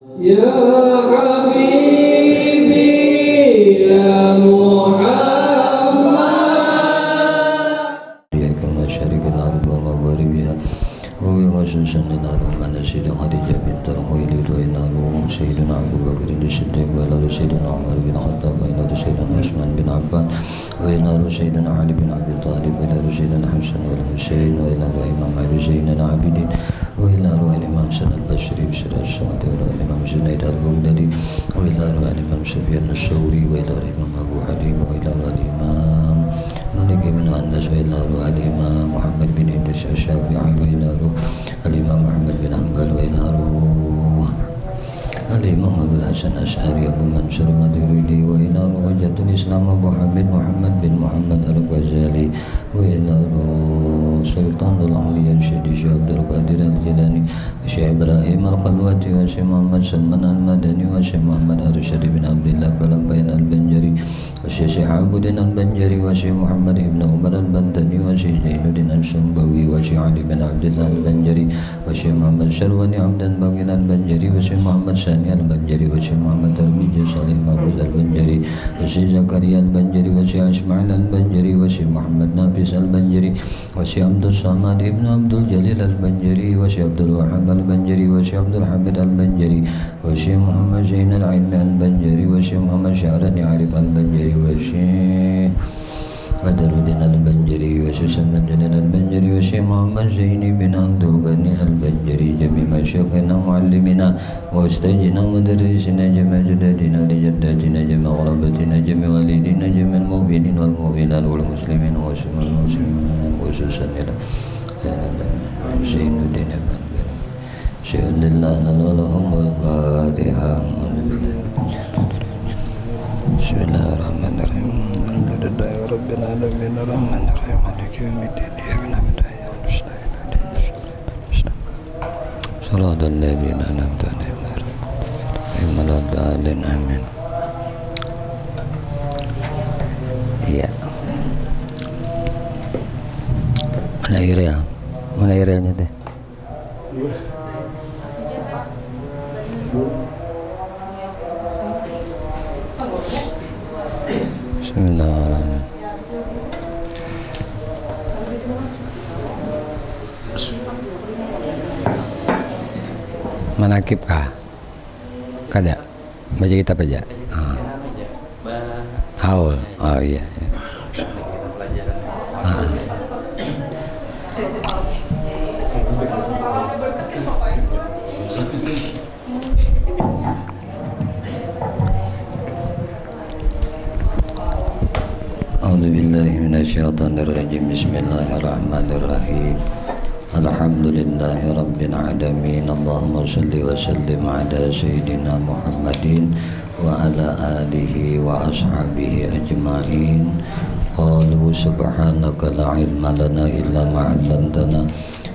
يا حبيبي يا محمد كما شرك الأرض ومغاربها وبغشوش النار من سيد خديجة بنت الخويلد وإلى سيدنا أبو بكر الصديق وإلى سيدنا عمر بن الخطاب وإلى سيدنا عثمان بن عفان وإلى سيدنا علي بن أبي طالب وإلى سيدنا حسن والحسين وإلى الإمام علي زين العابدين وإلى روح الإمام سن البشري بشرى الصمد وإلى الإمام جنيد البغدادي وإلى روح الإمام سفيان الثوري وإلى الإمام أبو حنيفة وإلى روح الإمام مالك بن أنس وإلى روح الإمام محمد بن إدريس الشافعي وإلى روح الإمام محمد بن حنبل وإلى روح الإمام أبو الحسن الأشعري أبو منصور الماتريدي وإلى روح حجة الإسلام أبو حميد محمد بن محمد الغزالي وإلى روح سلطان الأولياء الشيخ عبد القادر الجيلاني وشيخ إبراهيم القلوتي وشيخ محمد سلمان المدني وشيخ محمد أرشد بن عبد الله قلمبين البنجري وشيخ شهاب الدين البنجري وشيخ محمد بن عمر البنتني وشيخ زين الدين السنبوي وشيخ علي بن عبد الله البنجري وشيخ محمد شرواني عبد الباقر البنجري وشيخ محمد ساني البنجري وشيخ محمد ترمذي صالح محفوظ البنجري وشيخ زكريا البنجري وشيخ اسماعيل البنجري وشيخ محمد نافس البنجري وشيخ عبد الصمد بن عبد الجليل البنجري وشيخ عبد الوهاب البنجري وشيخ عبد الحميد البنجري وشيخ محمد زين العلم البنجري وشيخ محمد شعراني عارف البنجري وشيخ بدر الدين البنجري وشيخ سلمان جلال البنجري وشيخ محمد زيني بن عبد الغني البنجري جميع مشايخنا ومعلمنا واستاذنا ومدرسنا جميع جداتنا ولجداتنا جميع غربتنا جميع والدينا جميع المؤمنين والمؤمنات والمسلمين والمسلمين خصوصا إلى زين الدين البنجري شيخ لله لهم الفاتحة. بسم الله الرحمن الرحيم الحمد لله رب العالمين الرحمن الرحيم مالك يوم الدين إياك نعبد وإياك نستعين صراط الذين أنعمت عليهم غير المغضوب عليهم ولا الضالين آمين. Iya. Mana airnya? Mana airnya teh? Bismillahirrahmanirrahim. Manakib kah? Kada? Baca kitab aja. Haul. Oh iya. A'udzu billahi minasyaitonir rajim. Bismillahirrahmanirrahim. Alhamdulillahi rabbil alamin. Allahumma shalli wa sallim ala sayyidina Muhammadin wa ala alihi wa ashabihi ajma'in. Qalu subhanaka la ilma lana illa ma 'allamtana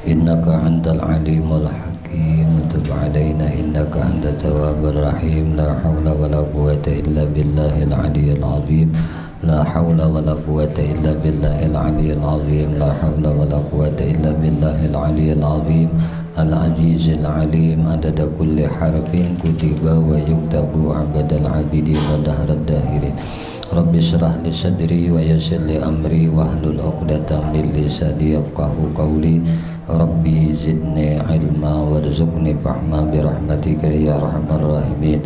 innaka antal alimul hakim. Tub 'alaina innaka antat tawwabur rahim. La haula wala quwwata illa billahil aliyyil azim. لا حول ولا قوة إلا بالله العلي العظيم. لا حول ولا قوة إلا بالله العلي العظيم العزيز العليم. عدد كل حرف كتب ويكتب عبد العابدين ودهر الداهرين. رب اشرح لي صدري ويسر لي أمري واحلل عقدة من لساني يفقهوا قولي. ربي زدني علما وارزقني فهما برحمتك يا أرحم الراحمين.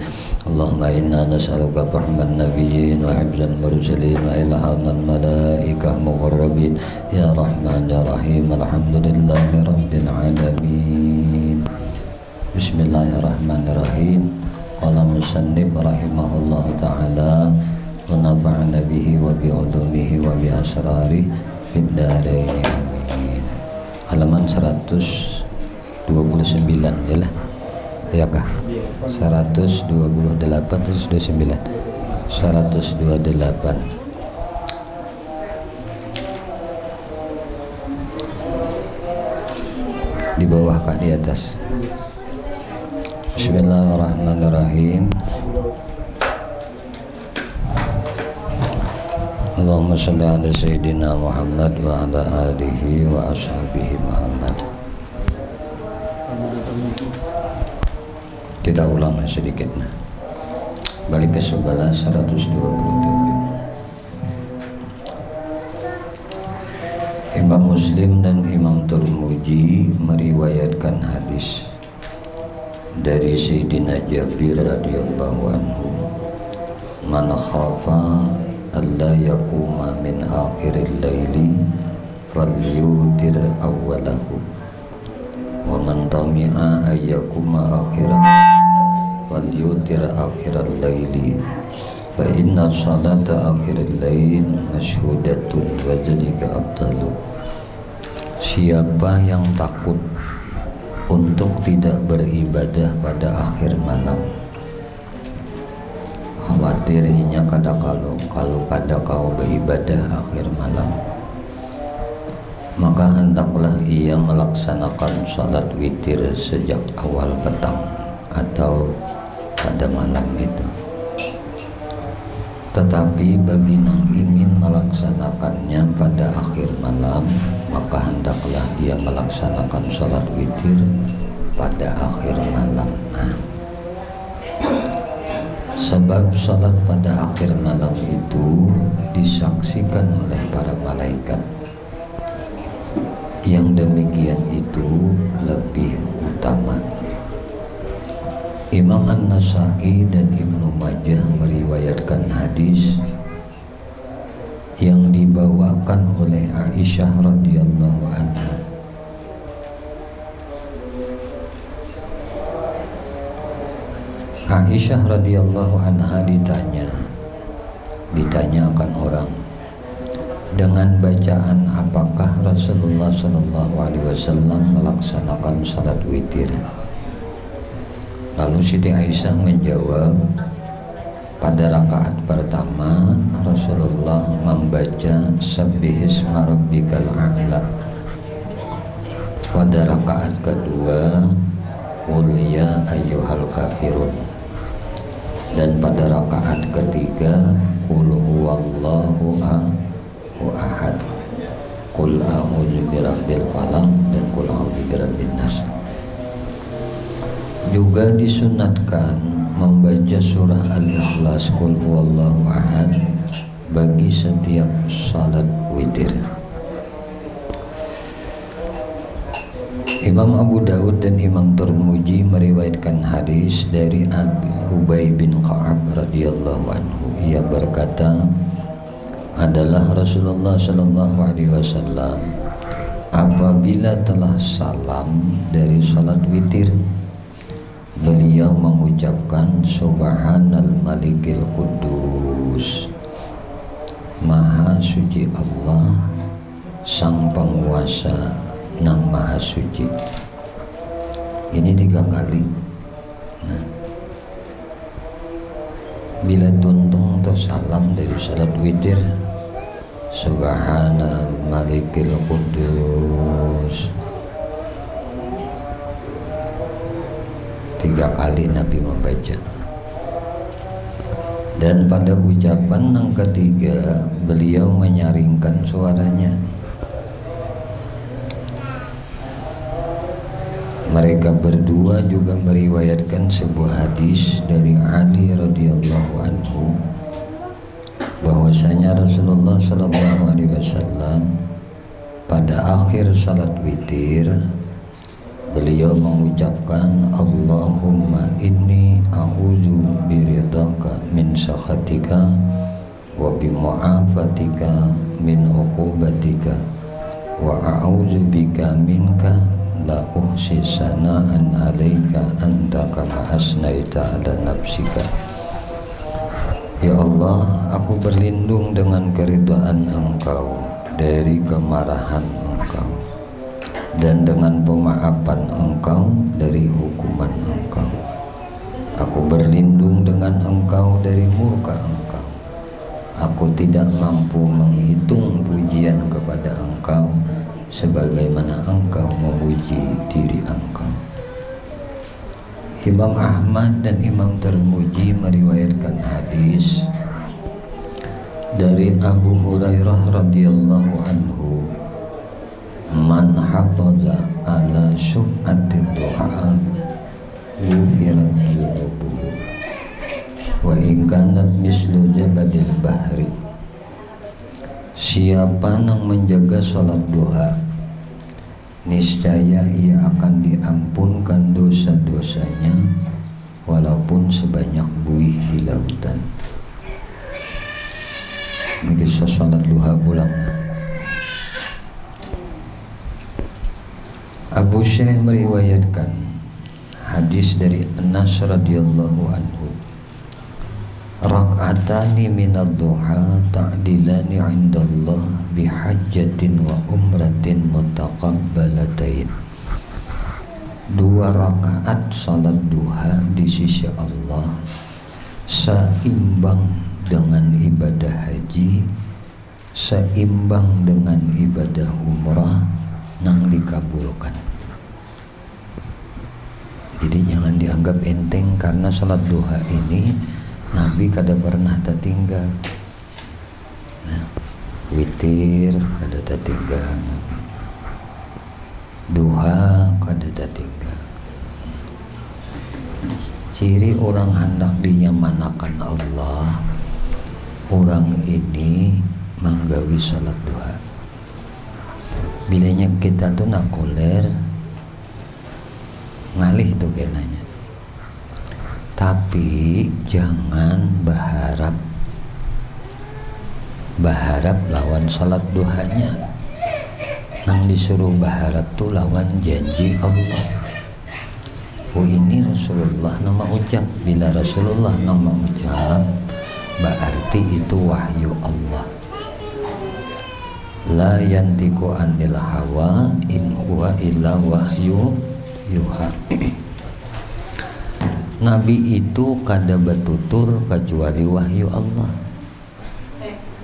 اللهم إنا نسألك فهم النبيين وحفظ المرسلين وإلهام الملائكة المقربين يا رحمن يا رحيم. الحمد لله رب العالمين. بسم الله الرحمن الرحيم. قال المصنف رحمه الله تعالى ونفعنا به وبعلومه وبأسراره في الدارين آمين. Halaman 129 ya lah. Ya kah? 128 129 128 di bawah kah di atas? Bismillahirrahmanirrahim. Allahumma shalli ala sayyidina Muhammad wa ala alihi wa ashabihi Muhammad. Kita ulang sedikit. Balik ke 127. Imam Muslim dan Imam Tirmidzi meriwayatkan hadis dari Sayyidina Jabir radhiyallahu anhu, man khafa alla yaquma min akhiril laili falyutir awwalahu wa man tami'a ayyakuma akhirah falyutir akhiral laili fa inna salata akhiril lail masyhudatun wa dzalika afdalu. Siapa yang takut untuk tidak beribadah pada akhir malam, khawatirnya kalau kada kau beribadah akhir malam, maka hendaklah ia melaksanakan salat witir sejak awal petang atau pada malam itu. Tetapi bagi yang ingin melaksanakannya pada akhir malam, maka hendaklah ia melaksanakan salat witir pada akhir malam. Sebab salat pada akhir malam itu disaksikan oleh para malaikat. Yang demikian itu lebih utama. Imam An-Nasa'i dan Ibnu Majah meriwayatkan hadis yang dibawakan oleh Aisyah radhiyallahu anha. Aisyah radhiyallahu anha ditanyakan orang, dengan bacaan apakah Rasulullah sallallahu alaihi wasallam melaksanakan salat witir? Lalu Siti Aisyah menjawab, pada rakaat pertama Rasulullah membaca Sabbihisma rabbikal a'la. Pada rakaat kedua Qul ya ayyuhal kafirun. Dan pada rakaat ketiga Qul huwallahu ahad, Qul a'udzu birabbil falaq dan Qul a'udzu birabbin nas. Juga disunatkan membaca surah Al-Ikhlas Qul huwallahu ahad bagi setiap salat witir. Imam Abu Daud dan Imam Tirmidzi meriwayatkan hadis dari Ubay bin Ka'ab radhiyallahu anhu. Ia berkata, adalah Rasulullah sallallahu alaihi wasallam apabila telah salam dari salat witir, beliau mengucapkan Subhanal Malikil Quddus, Maha suci Allah, Sang Penguasa Nang Maha Suci. Ini 3 kali. Bila tuntung atau salam dari salat witir, Subhanal Malikil Quddus, 3 kali Nabi membaca. Dan pada ucapan yang ketiga beliau menyaringkan suaranya. Mereka berdua juga meriwayatkan sebuah hadis dari Ali radhiyallahu anhu bahwasanya Rasulullah sallallahu alaihi wasallam pada akhir salat witir beliau mengucapkan Allahumma inni a'udzu biridhaka min sakhatika wa bimu'afatika min uqubatika wa a'udzu bika minka la uhsi sana'an 'alaika anta kama asnaita 'ala nafsika. Ya Allah, aku berlindung dengan keridhaan Engkau dari kemarahan Engkau, dan dengan pemaafan Engkau dari hukuman Engkau. Aku berlindung dengan Engkau dari murka Engkau. Aku tidak mampu menghitung pujian kepada Engkau sebagaimana Engkau memuji diri Engkau. Imam Ahmad dan Imam Tirmidzi meriwayatkan hadis dari Abu Hurairah radhiyallahu anhu, man hafaza ala syub'atid duha ghufirat dzunubuhu wa in kanat mislu jabadil bahri. Siapa yang menjaga salat duha, niscaya ia akan diampunkan dosa-dosanya walaupun sebanyak buih di lautan. Ini kisah salat duha pulang. Abu Syekh meriwayatkan hadis dari Anas radhiyallahu anhu, rak'atani minad duha ta'dilani 'indallah bihajjatin wa umratin mutaqabbalatain. 2 rakaat salat duha di sisi Allah seimbang dengan ibadah haji, seimbang dengan ibadah umrah nang dikabulkan. Jadi jangan dianggap enteng, karena salat duha ini Nabi kada pernah tertinggal. Nah, witir kada tertinggal Nabi, duha kada tertinggal. Ciri orang hendak dinyamanakan Allah, orang ini menggawi salat duha. Bilanya kita tuh nakuler ngalih tuh kenanya, tapi jangan berharap lawan salat duhanya. Nang disuruh berharap tuh lawan janji Allah. Oh, ini Rasulullah nama ucap. Bila Rasulullah nama ucap, berarti itu wahyu Allah. La yantiku anil hawa in huwa illa wahyu yuha. Nabi itu kada batutur kecuali wahyu Allah.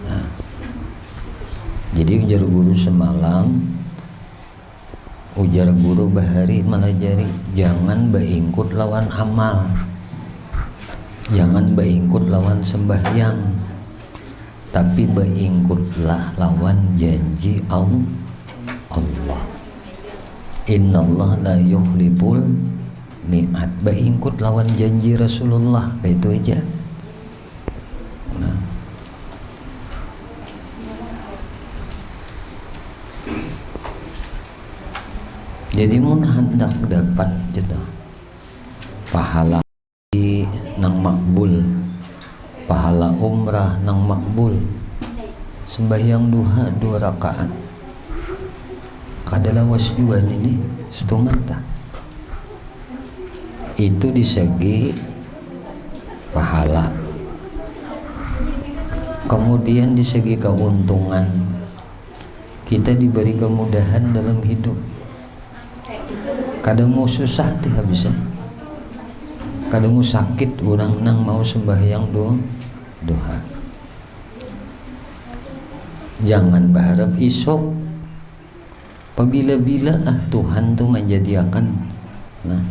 Nah, jadi ujar guru semalam, ujar guru bahari melajari, jangan beingkut lawan amal, jangan beingkut lawan sembahyang, tapi beingkutlah lawan janji Allah. Innallaha la yukhliful mi'ad. Beingkut lawan janji Rasulullah, itu aja. Nah, jadi mun hendak dapat gitu pahala nang makbul, pahala umrah nang makbul, sembahyang duha 2 rakaat kada lawas juga ini setumata. Itu di segi pahala. Kemudian di segi keuntungan, kita diberi kemudahan dalam hidup. Kadang mau susah teh habisnya, kadang mau sakit orang nang mau sembahyang duha. Jangan berharap isok, apabila-bila Tuhan tuh menjadikan. Nah,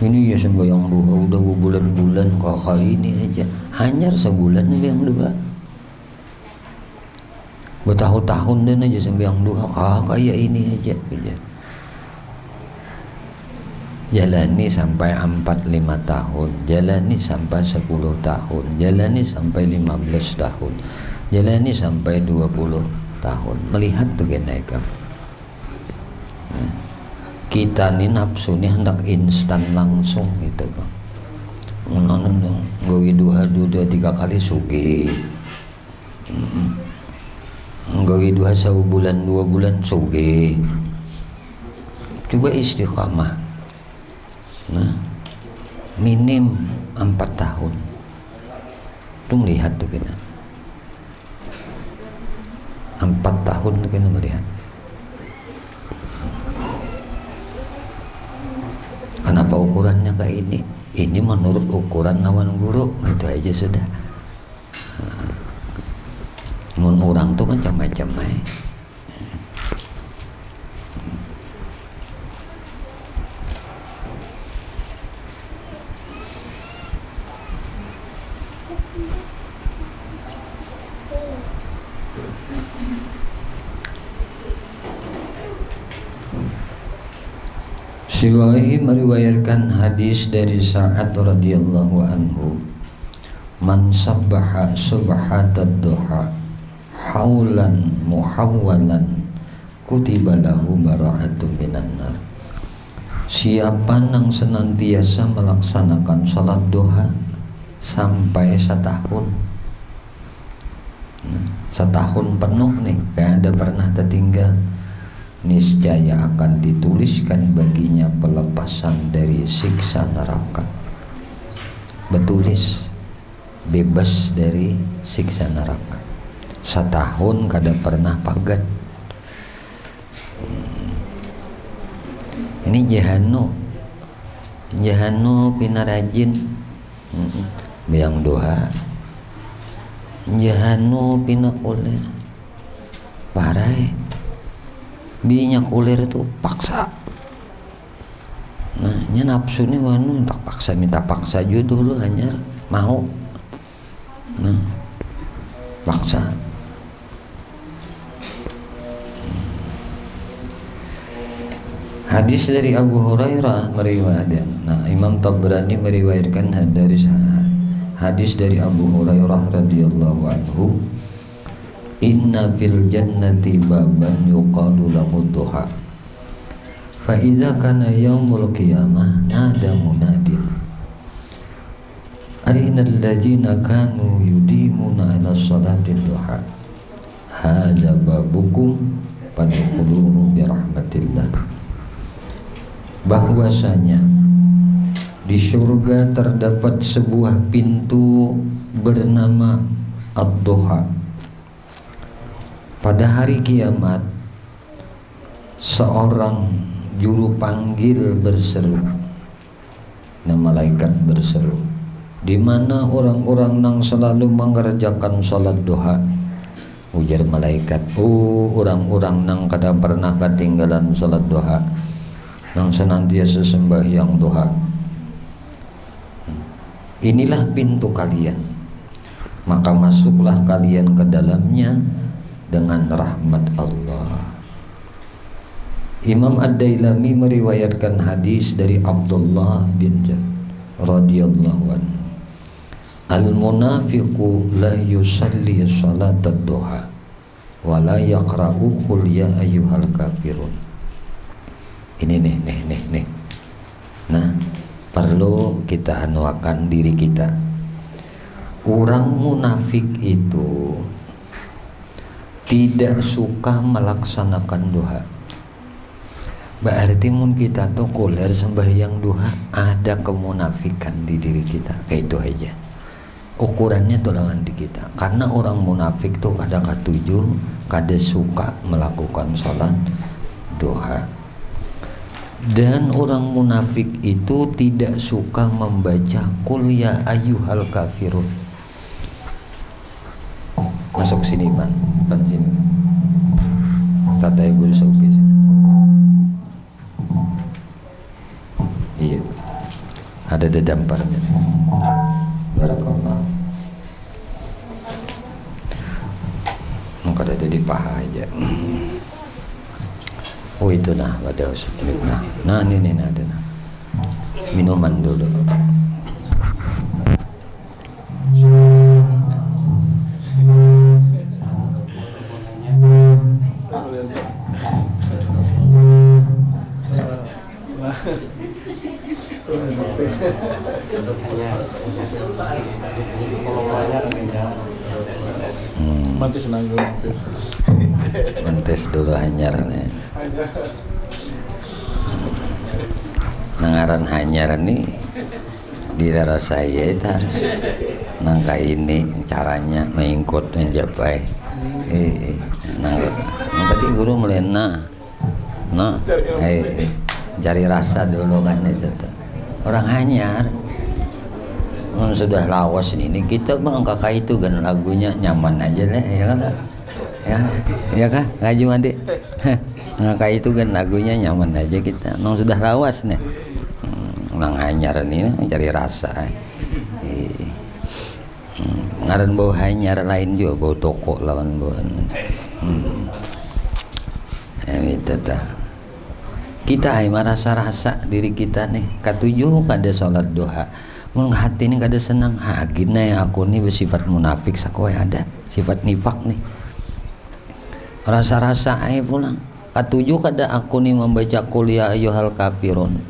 ini ya sembahyang duha udah bulan-bulan kok ini aja, hanya sebulan sembahyang duha. Bertahun-tahun dan aja sembahyang duha kayak ini aja. Jalani sampai 4-5 tahun, jalani sampai 10 tahun, jalani sampai 15 tahun, jalani sampai 20 tahun. Melihat tuh kenaikan. Kita nih nafsu nih hendak instan langsung gitu bang. Ngono dong, gawe duha 2-3 kali sugih. Gawe duha 1 bulan 2 bulan sugih. Coba istiqamah. Nah, minim 4 tahun. Tuh lihat tuh kita. 4 tahun tuh kita melihat. Kenapa ukurannya kayak ini? Ini menurut ukuran lawan guru, itu aja sudah. Mun orang tuh macam-macam Siwahi meriwayatkan hadis dari Sa'ad radhiyallahu anhu, man sabbaha subhatad duha haulan muhawwalan kutiba lahu bara'atun minan nar. Siapa yang senantiasa melaksanakan salat duha sampai setahun, setahun penuh nih, gak ada pernah tertinggal, niscaya akan dituliskan baginya pelepasan dari siksa neraka. Betulis bebas dari siksa neraka. Setahun kada pernah pagat. Ini jahanu pinarajin biang doa, jahanu pina kulir parai binya kulir itu paksa. Nah nya nafsu nih wanu minta paksa juga dulu hanya mau, nah paksa. Hadis dari Abu Hurairah meriwayatkan. Nah, Imam Tabrani meriwayatkan hadis dari Abu Hurairah radhiyallahu anhu, inna fil jannati baban yuqalu lahu duha. Fa idza kana yaumul qiyamah nada munadin. Aina alladziina kanu yudimuna ala salati duha. Hadza babukum fadkhuluhu bi rahmatillah. Bahwasanya di surga terdapat sebuah pintu bernama Ad-Duha. Pada hari kiamat seorang juru panggil berseru, nah malaikat berseru, di mana orang-orang yang selalu mengerjakan salat duha. Ujar malaikat, orang-orang yang kada pernah ketinggalan salat duha, yang senantiasa sembahyang duha, inilah pintu kalian, maka masuklah kalian ke dalamnya dengan rahmat Allah. Imam Ad-Dailami meriwayatkan hadis dari Abdullah bin Jad radhiyallahu anhu, al-munafiqu la yusalli salatad duha wa la yaqra'u qul ya ayyuhal kafirun. Ini nih. Nah, perlu kita anuakan diri kita. Orang munafik itu tidak suka melaksanakan duha. Berarti mun kita tuh kuler sembahyang duha, ada kemunafikan di diri kita. Kayak itu aja. Ukurannya tuh lawan di kita. Karena orang munafik tuh kada katuju, kada suka melakukan salat duha. Dan orang munafik itu tidak suka membaca qul ya ayyuhal kafirun. Masuk sini pan sini. Tata ibu sauki. Iya. Ada dedamparnya. Barakallah. Maka ada di paha aja. Oh itu nah pada sebelum nah ini ada nah. Minuman dulu. Mantis nanggung Mantis dulu hanyar nih. Nangaran hanyar nih di daerah saya itu harus nangka ini caranya mengikut menjapai. Tadi guru melena, cari rasa dulu kan itu tuh. Orang hanyar sudah lawas ini kita bang kakak itu kan lagunya nyaman aja deh ya kan ya kah ngaji mandi kakak itu kan lagunya nyaman aja kita nong sudah lawas nih nang hanyar ini mencari rasa ngaran bau hanyar lain juga bau toko lawan bau itu dah Kita ai merasa-rasa diri kita nih katujuh kada salat duha. Mun hati ini kada senang, gina ya aku nih bersifat munafik sakoe ada sifat nifak nih. Rasa-rasa ai pulang. Katujuh kada aku nih membaca kuliah ayyuhal kafirun.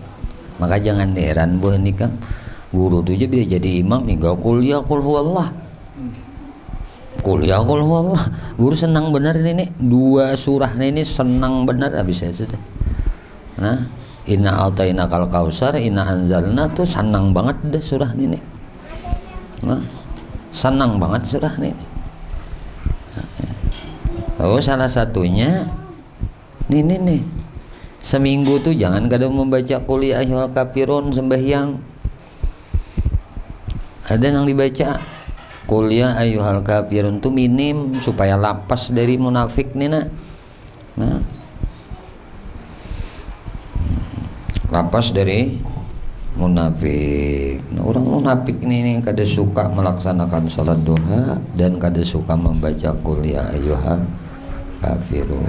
Maka jangan heran buah ini kan guru tuh bisa jadi imam hingga kuliah qul huwallah. Kuliah qul huwallah. Guru senang benar ini dua surah ini senang benar habis ya sudah. Nah, inna ataina kal kausar, inna anzalna tuh senang banget deh surah ini. Nah, senang banget surah ini. Oh, salah satunya nih. Seminggu tuh jangan kada membaca qul ya ayyuhal kafirun sembahyang. Ada yang dibaca qul ya ayyuhal kafirun tuh minim supaya lapas dari munafik nih nah. Lapas dari munafik. Nah, orang munafik ini kada suka melaksanakan salat duha dan kada suka membaca qul ya ayyuhal kafirun.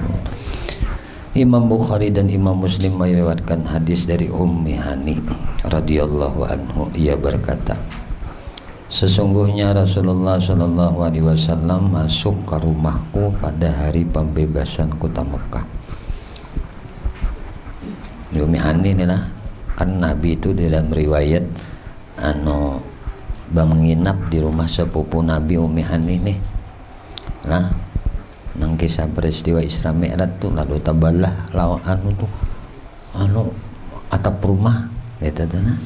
Imam Bukhari dan Imam Muslim meriwayatkan hadis dari Ummi Hani radhiyallahu anhu, ia berkata, sesungguhnya Rasulullah sallallahu alaihi wasallam masuk ke rumahku pada hari pembebasan kota Mekah. Ummi Hani nih lah, kan Nabi itu dalam riwayat menginap di rumah sepupu Nabi Ummi Hani nih. Nah, nang kisah peristiwa Isra Mi'raj tuh lalu tabalah lawan atap rumah gitu tuh nah.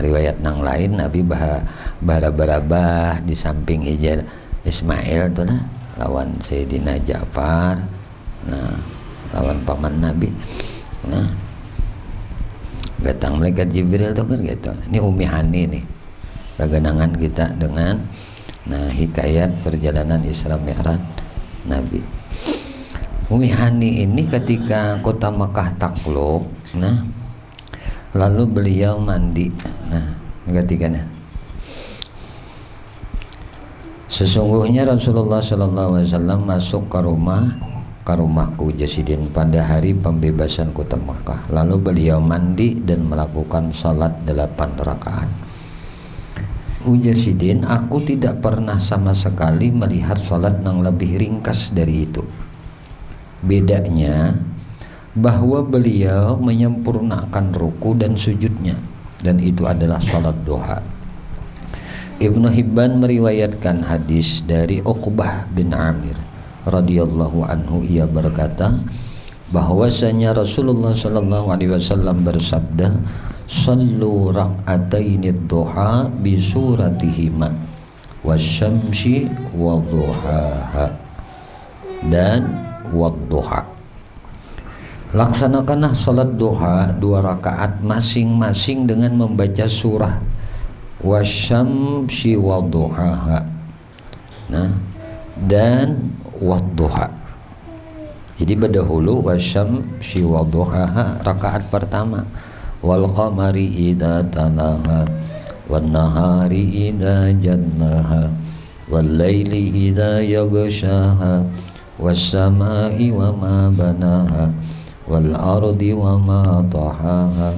Riwayat nang lain Nabi barabah di samping Hajar Ismail tuh nah lawan Sayyidina Ja'far, nah lawan paman Nabi. Nah, datang malaikat Jibril tuh kan gitu. Ini Ummi Hani nih, kegenangan kita dengan hikayat perjalanan Isra Mi'raj Nabi. Ummi Hani ini ketika kota Mekah takluk, nah lalu beliau mandi. Nah, ketikanya sesungguhnya Rasulullah Sallallahu Alaihi Wasallam masuk ke rumahku Jasidin pada hari pembebasan kota Mekah. Lalu beliau mandi dan melakukan salat 8 rakaat. Ujar Sidin, aku tidak pernah sama sekali melihat salat yang lebih ringkas dari itu. Bedanya bahwa beliau menyempurnakan ruku dan sujudnya, dan itu adalah salat duha. Ibnu Hibban meriwayatkan hadis dari Uqbah bin Amir radhiyallahu anhu, ia berkata bahwasanya Rasulullah sallallahu alaihi wasallam bersabda, sallu rak'ataini duha bi suratihima wasyamsi wadduhaha dan wadduha. Laksanakanlah salat duha 2 rakaat masing-masing dengan membaca surah wasyamsi wadduhaha, nah dan wadduha. Jadi berdahulu wasyamsi wadduhaha rakaat pertama, wal qamari idza talaha wan nahari idza jannaha wal laili idza yaghshaha was samai wa ma banaha wal ardi wa ma tahaha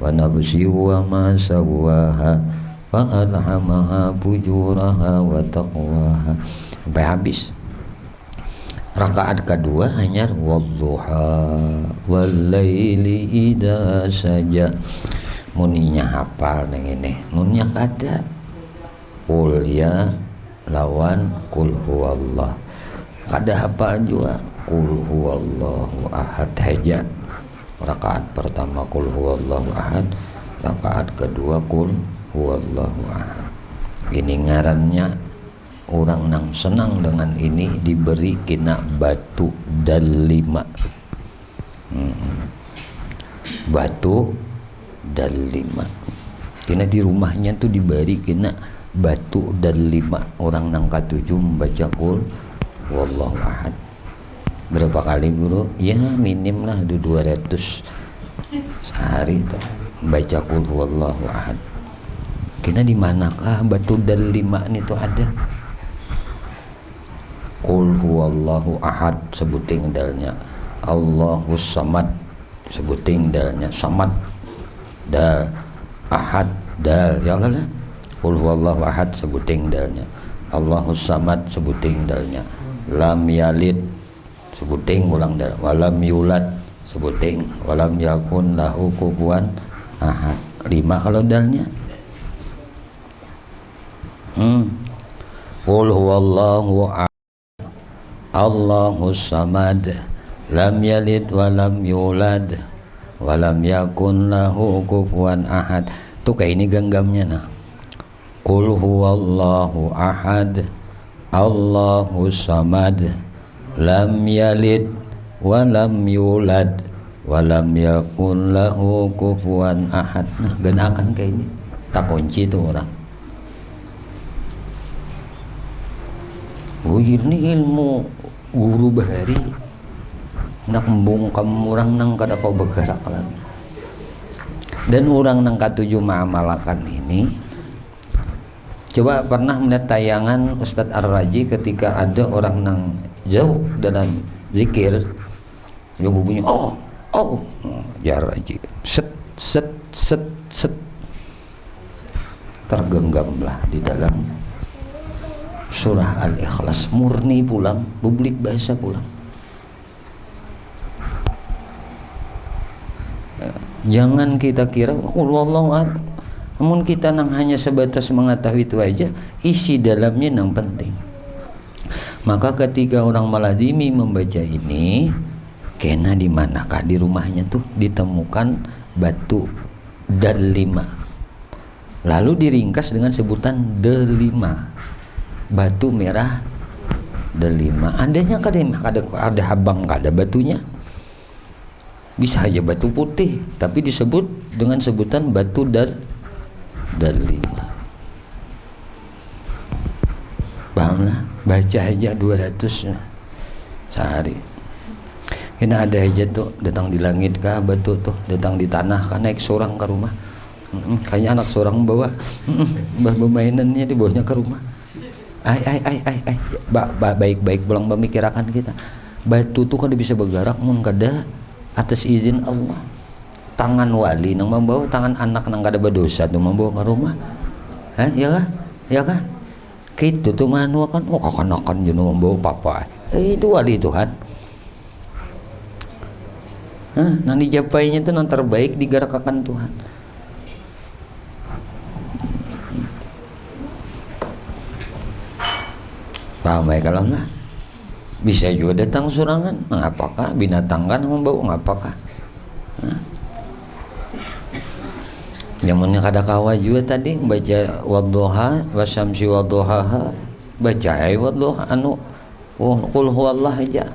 wa nafsi wa ma sawwaha fa alhamaha fujuraha wa taqwaha sampai habis. Rakaat kedua hanya wadduha wal laili idza saja. Muninya hafal nang ini, munnya kada. Qul ya lawan qul huwallah. Kada hafal juga qul huwallahu ahad aja. Rakaat pertama qul huwallahu ahad, rakaat kedua qul huwallahu ahad. Ini ngarannya orang nang senang dengan ini diberi kena batu dalima. Batu dalima. Kena di rumahnya tuh diberi kena batu dalima. Orang nang ketujuh membaca qul wallahu ahad. Berapa kali guru? Ya minim lah 200 sehari tuh membaca qul wallahu ahad. Kena di manakah batu dalima ini tuh ada? Qul huwallahu ahad, sebuting dalnya Allahus samad sebuting dalnya, samad dal, ahad dal, ya kan? Qul huwallahu ahad sebuting dalnya, Allahus samad sebuting dalnya, lam yalid sebuting ulang dal, walam yulad sebuting, walam yakun lahu kufuwan ahad. 5 kalau dalnya. Qul huwallahu ahad Allahus samad lam yalid walam yulad walam yakun lahu kufuwan ahad. Tuh kayak ini genggamnya nah. Qul huwallahu ahad Allahus samad lam yalid walam yulad walam yakun lahu kufuwan ahad. Nah, genakan kayak ini. Tak kunci tuh orang. Ini ilmu guru bahari nak membungkam orang nang kada kau bergerak lagi. Dan orang nang katuju ma'amalakan ini, coba pernah melihat tayangan Ustadz Ar-Raji ketika ada orang nang jauh dalam zikir, dia bunyi ya Raji, set set set set, tergenggamlah di dalam surah Al-Ikhlas, murni pulang, publik bahasa pulang. Jangan kita kira wallahu a'lam, namun kita nang hanya sebatas mengetahui itu aja, isi dalamnya yang penting. Maka ketika orang Maladimi membaca ini, kena di manakah di rumahnya tuh ditemukan batu delima, lalu diringkas dengan sebutan delima, batu merah delima. Adanya ada habang kada batunya, bisa aja batu putih tapi disebut dengan sebutan batu delima. Pahamlah, baca aja 200 sehari. Ini ada aja tuh datang di langit kah batu tuh, datang di tanah kah, naik seorang ke rumah. Kayaknya anak seorang bawa mainannya di bawahnya ke rumah. Baik pulang memikirkan kita. Batu tuh kan bisa bergerak mun kada atas izin Allah. Tangan wali nang membawa, tangan anak nang kada berdosa tuh membawa ke rumah. Ya kah? Ya kah? Gitu tuh manual kan, kakan-kakan juga membawa papa. Itu wali Tuhan. Nang dijapainya tuh nang terbaik digerakkan Tuhan. Paham ya kalau lah? Bisa juga datang surangan, ngapakah? Binatang kan membawa, ngapakah? Zamannya kada kawa juga tadi baca wadduha wasyamsi wadduhaha, baca ay wadduha anu qul huwallah aja.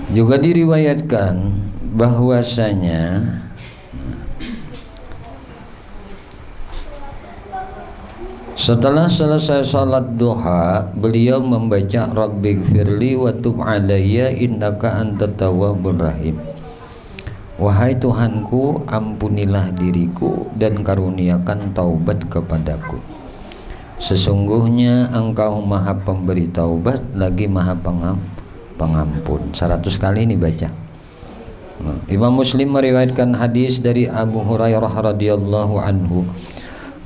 Juga diriwayatkan bahwasanya setelah selesai salat duha, beliau membaca Rabbighfirli wa tub alayya innaka antat tawwabur rahim. Wahai Tuhanku, ampunilah diriku dan karuniakan taubat kepadaku. Sesungguhnya Engkau Maha Pemberi taubat lagi Maha Pengampun. 100 kali ini baca. Imam Muslim meriwayatkan hadis dari Abu Hurairah radhiyallahu anhu,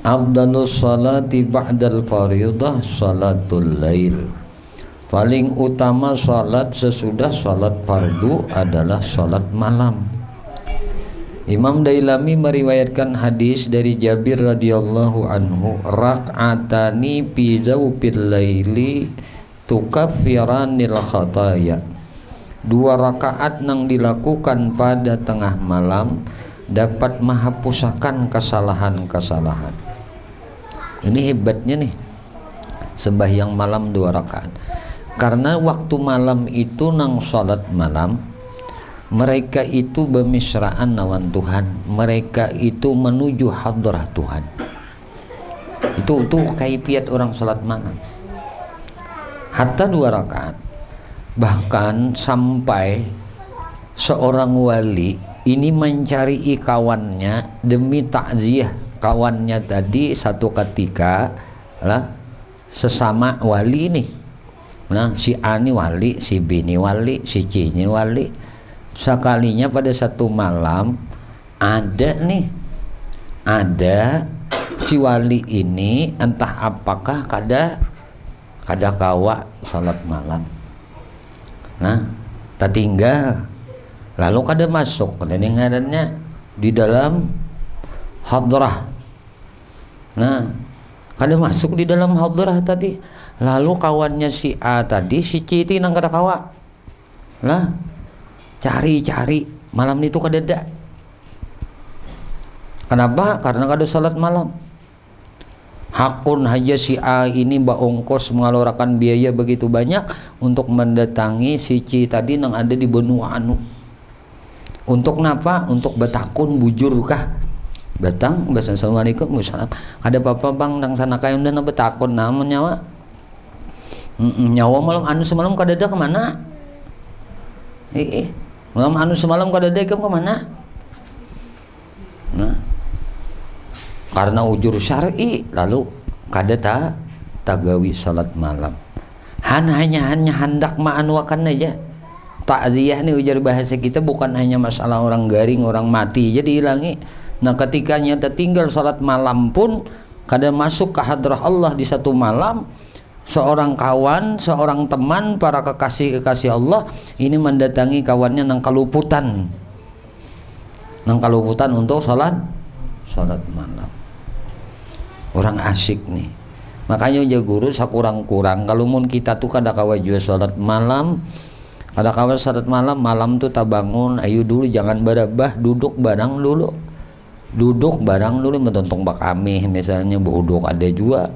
afdalus salati ba'dal fariidah salatul lail. Paling utama salat sesudah salat fardu adalah salat malam. Imam Dailami meriwayatkan hadis dari Jabir radhiyallahu anhu, rak'atani fi zawfil laili tukaffiranil khataya. 2 rakaat nang dilakukan pada tengah malam dapat menghapusakan kesalahan-kesalahan. Ini hebatnya nih, sembahyang malam 2 rakaat. Karena waktu malam itu nang salat malam, mereka itu bemisraan lawan Tuhan, mereka itu menuju hadrah Tuhan. Itu kaifiat orang salat malam. Hatta 2 rakaat. Bahkan sampai seorang wali ini mencari kawannya demi takziah kawannya tadi satu ketika lah sesama wali nih. Nah, si A ini wali, si B ini wali, si C ini wali. Sekalinya pada satu malam ada si wali ini entah apakah kada kawa salat malam. Nah, tertinggal lalu kada masuk dan yang ngarannya di dalam hadrah. Nah, kada masuk di dalam hadrah tadi. Lalu kawannya si A tadi, si C itu nang kada kawa. Lah, cari malam itu kada ada. Kenapa? Karena kada salat malam. Hakun haja si A ini ongkos mengeluarkan biaya begitu banyak untuk mendatangi si C tadi nang ada di benua anu. Untuk napa? Untuk betakun bujur kah? Datang, assalamualaikum, salam. Ada apa-apa bang nang sana kayong dan betakun namun nyawa. Nyawa malam anu semalam kadada kemana? Malam anu semalam kadada ikam kemana? Nah, karena ujur syar'i lalu kada tagawi salat malam. Hanya hendak ma'anwakan aja. Ta'ziyah nih ujar bahasa kita bukan hanya masalah orang garing, orang mati jadi hilangi. Nah, ketika nyata tinggal salat malam pun kada masuk ke hadrah Allah di satu malam. Seorang kawan, seorang teman, para kekasih Allah ini mendatangi kawannya nang kaluputan untuk salat malam. Orang asik nih. Makanya aja guru sakurang-kurang kalau mun kita tuh kada kawa jua salat malam, kada kawa salat malam tuh tak bangun, ayo dulu jangan barabah, duduk barang dulu mentontong bak amih misalnya bodok ada juga.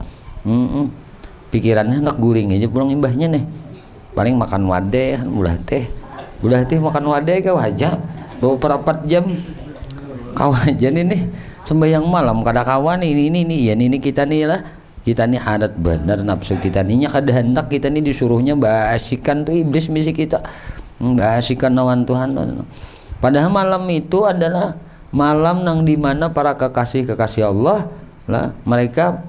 Pikirannya hendak guring aja pulang imbahnya nih, paling makan wadeh bulah teh makan wadeh kau aja bawa perapat jam kau aja nih sembahyang malam kada kawan ini ya ini kita nih adat bener nafsu kita nih kada hendak kita nih disuruhnya bahasikan tuh iblis misi kita bahasikan lawan Tuhan. Padahal malam itu adalah malam nang dimana para kekasih Allah lah mereka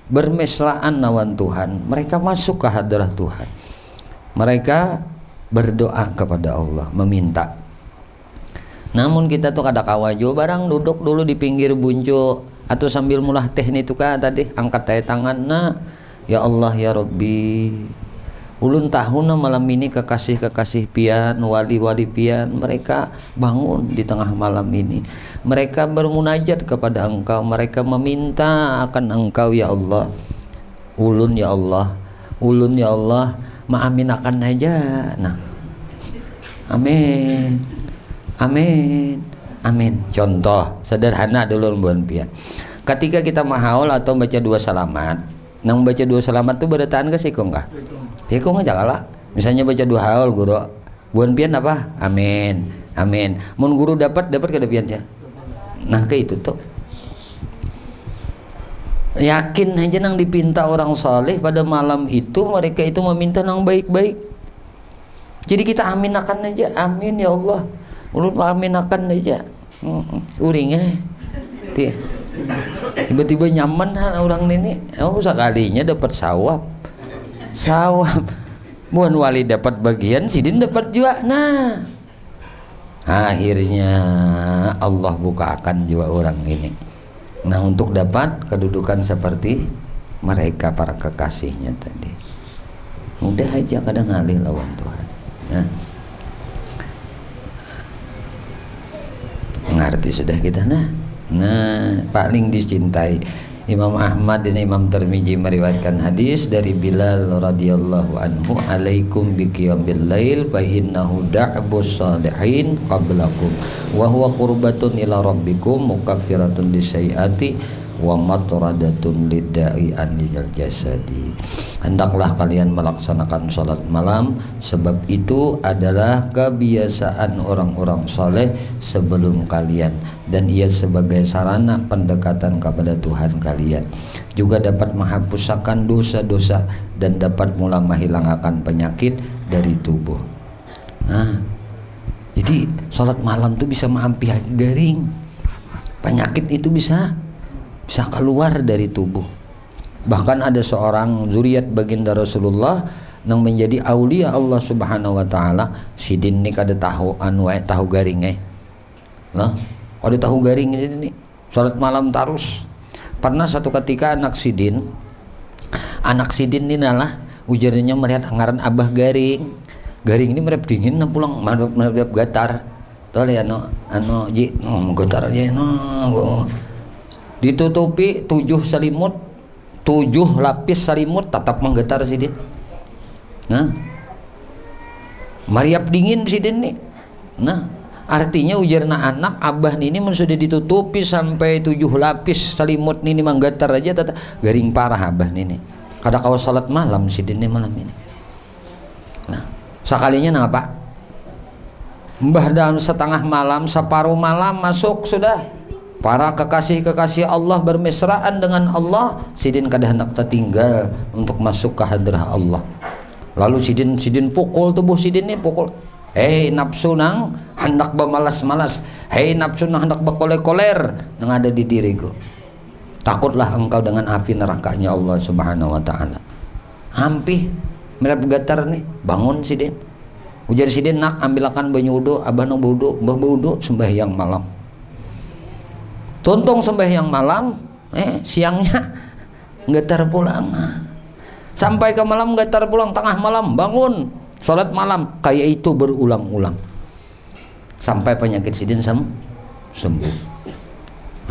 bermesraan lawan Tuhan, mereka masuk ke hadrah Tuhan, mereka berdoa kepada Allah, meminta. Namun kita tuh kada kawajo barang duduk dulu di pinggir buncu atau sambil mulah teh nih tuh tadi angkat tangan, nah ya Allah ya Rabbi, ulun tahun malam ini kekasih pian, wali pian, mereka bangun di tengah malam ini. Mereka bermunajat kepada Engkau, mereka meminta akan Engkau ya Allah. Ulun ya Allah, maamin akan aja. Nah, amin. Contoh sederhana dulu buan pian. Ketika kita mahaul atau baca dua salamat, nang baca dua salamat tuh berataan ke sikung kah? Sikung aja kalah. Misalnya baca dua haul guru, buan pian apa? Amin. Mun guru dapat kada pian ya. Nah kayak itu tuh yakin aja nang dipinta orang saleh pada malam itu mereka itu meminta nang baik-baik. Jadi kita aminakan aja, amin ya Allah. Ulun aminakan aja. Uringnya tiba-tiba nyaman orang ini. Oh sekalinya dapat sawab. Buan wali dapat bagian, sidin dapat juga. Nah, akhirnya Allah bukakan juga orang ini. Nah, untuk dapat kedudukan seperti mereka para kekasihnya tadi. Mudah aja kadang ngalih lawan Tuhan. Mengerti sudah kita nah paling dicintai Imam Ahmad dan Imam Tirmizi meriwayatkan hadis dari Bilal radhiyallahu anhu, alaikum biqiyamil lail fa innahu da'bus salihin qablakum wa huwa qurbatun ila rabbikum mukaffiratun lisayyiati wa matradatun lidda'i anil jasadi. Hendaklah kalian melaksanakan salat malam, sebab itu adalah kebiasaan orang-orang saleh sebelum kalian, dan ia sebagai sarana pendekatan kepada Tuhan kalian, juga dapat menghapuskan dosa-dosa dan dapat mula menghilangkan penyakit dari tubuh. Nah, jadi salat malam itu bisa mengampi garing, penyakit itu bisa bisa keluar dari tubuh. Bahkan ada seorang zuriat baginda Rasulullah yang menjadi aulia Allah Subhanahu wa taala, sidin ni kada tahu tahu garing nah ada tahu garing ini salat malam terus. Pernah satu ketika anak sidin ini nalah ujarnya melihat ngaran abah garing ini merep dingin na pulang merep gatar tole anu ji gatar aja ditutupi 7 lapis selimut tetap menggetar sidin. Nah, mariap dingin sidin nih. Nah, artinya ujarna anak abah ini sudah ditutupi sampai 7 lapis selimut ini menggetar aja tetap garing parah abah ini. Kada kau salat malam sidin nih malam ini. Nah, sekalinya nang apa? Mbah dalam setengah malam, separuh malam masuk sudah. Para kekasih-kekasih Allah bermesraan dengan Allah, sidin kada hendak tertinggal untuk masuk ke hadrah Allah. Lalu sidin pukul tubuh sidin ini pukul. Hei nafsu nang hendak bermalas-malas, hei nafsu nang hendak berkoler-koler yang ada di diriku. Takutlah engkau dengan api nerakanya Allah Subhanahu wa taala. Hampir mereka getar nih, bangun sidin. Ujar sidin nak ambilakan banyu wudu, abah nang wudu, mbah wudu sembahyang malam. Tontong sembahyang malam, siangnya getar pulang. Sampai ke malam getar pulang, tengah malam bangun, salat malam, kayak itu berulang-ulang. Sampai penyakit sidin sembuh.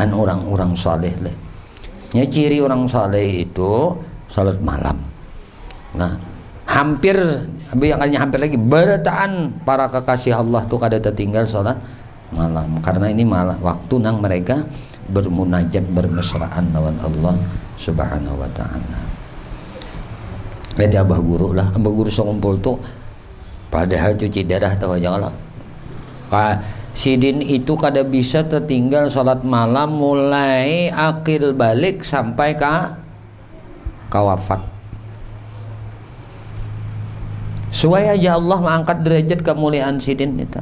Kan orang-orang saleh leh. Ya ciri orang saleh itu salat malam. Nah, hampir lagi berataan para kekasih Allah tuh kada tertinggal salat malam, karena ini malah waktu nang mereka bermunajat bermesraan lawan Allah Subhanahu wa taala. Berarti abah guru sekumpul tuh padahal cuci darah tahu aja lah. Sidin itu kada bisa tertinggal salat malam mulai akil balik sampai ke wafat. Supaya aja Allah mengangkat derajat kemuliaan sidin itu.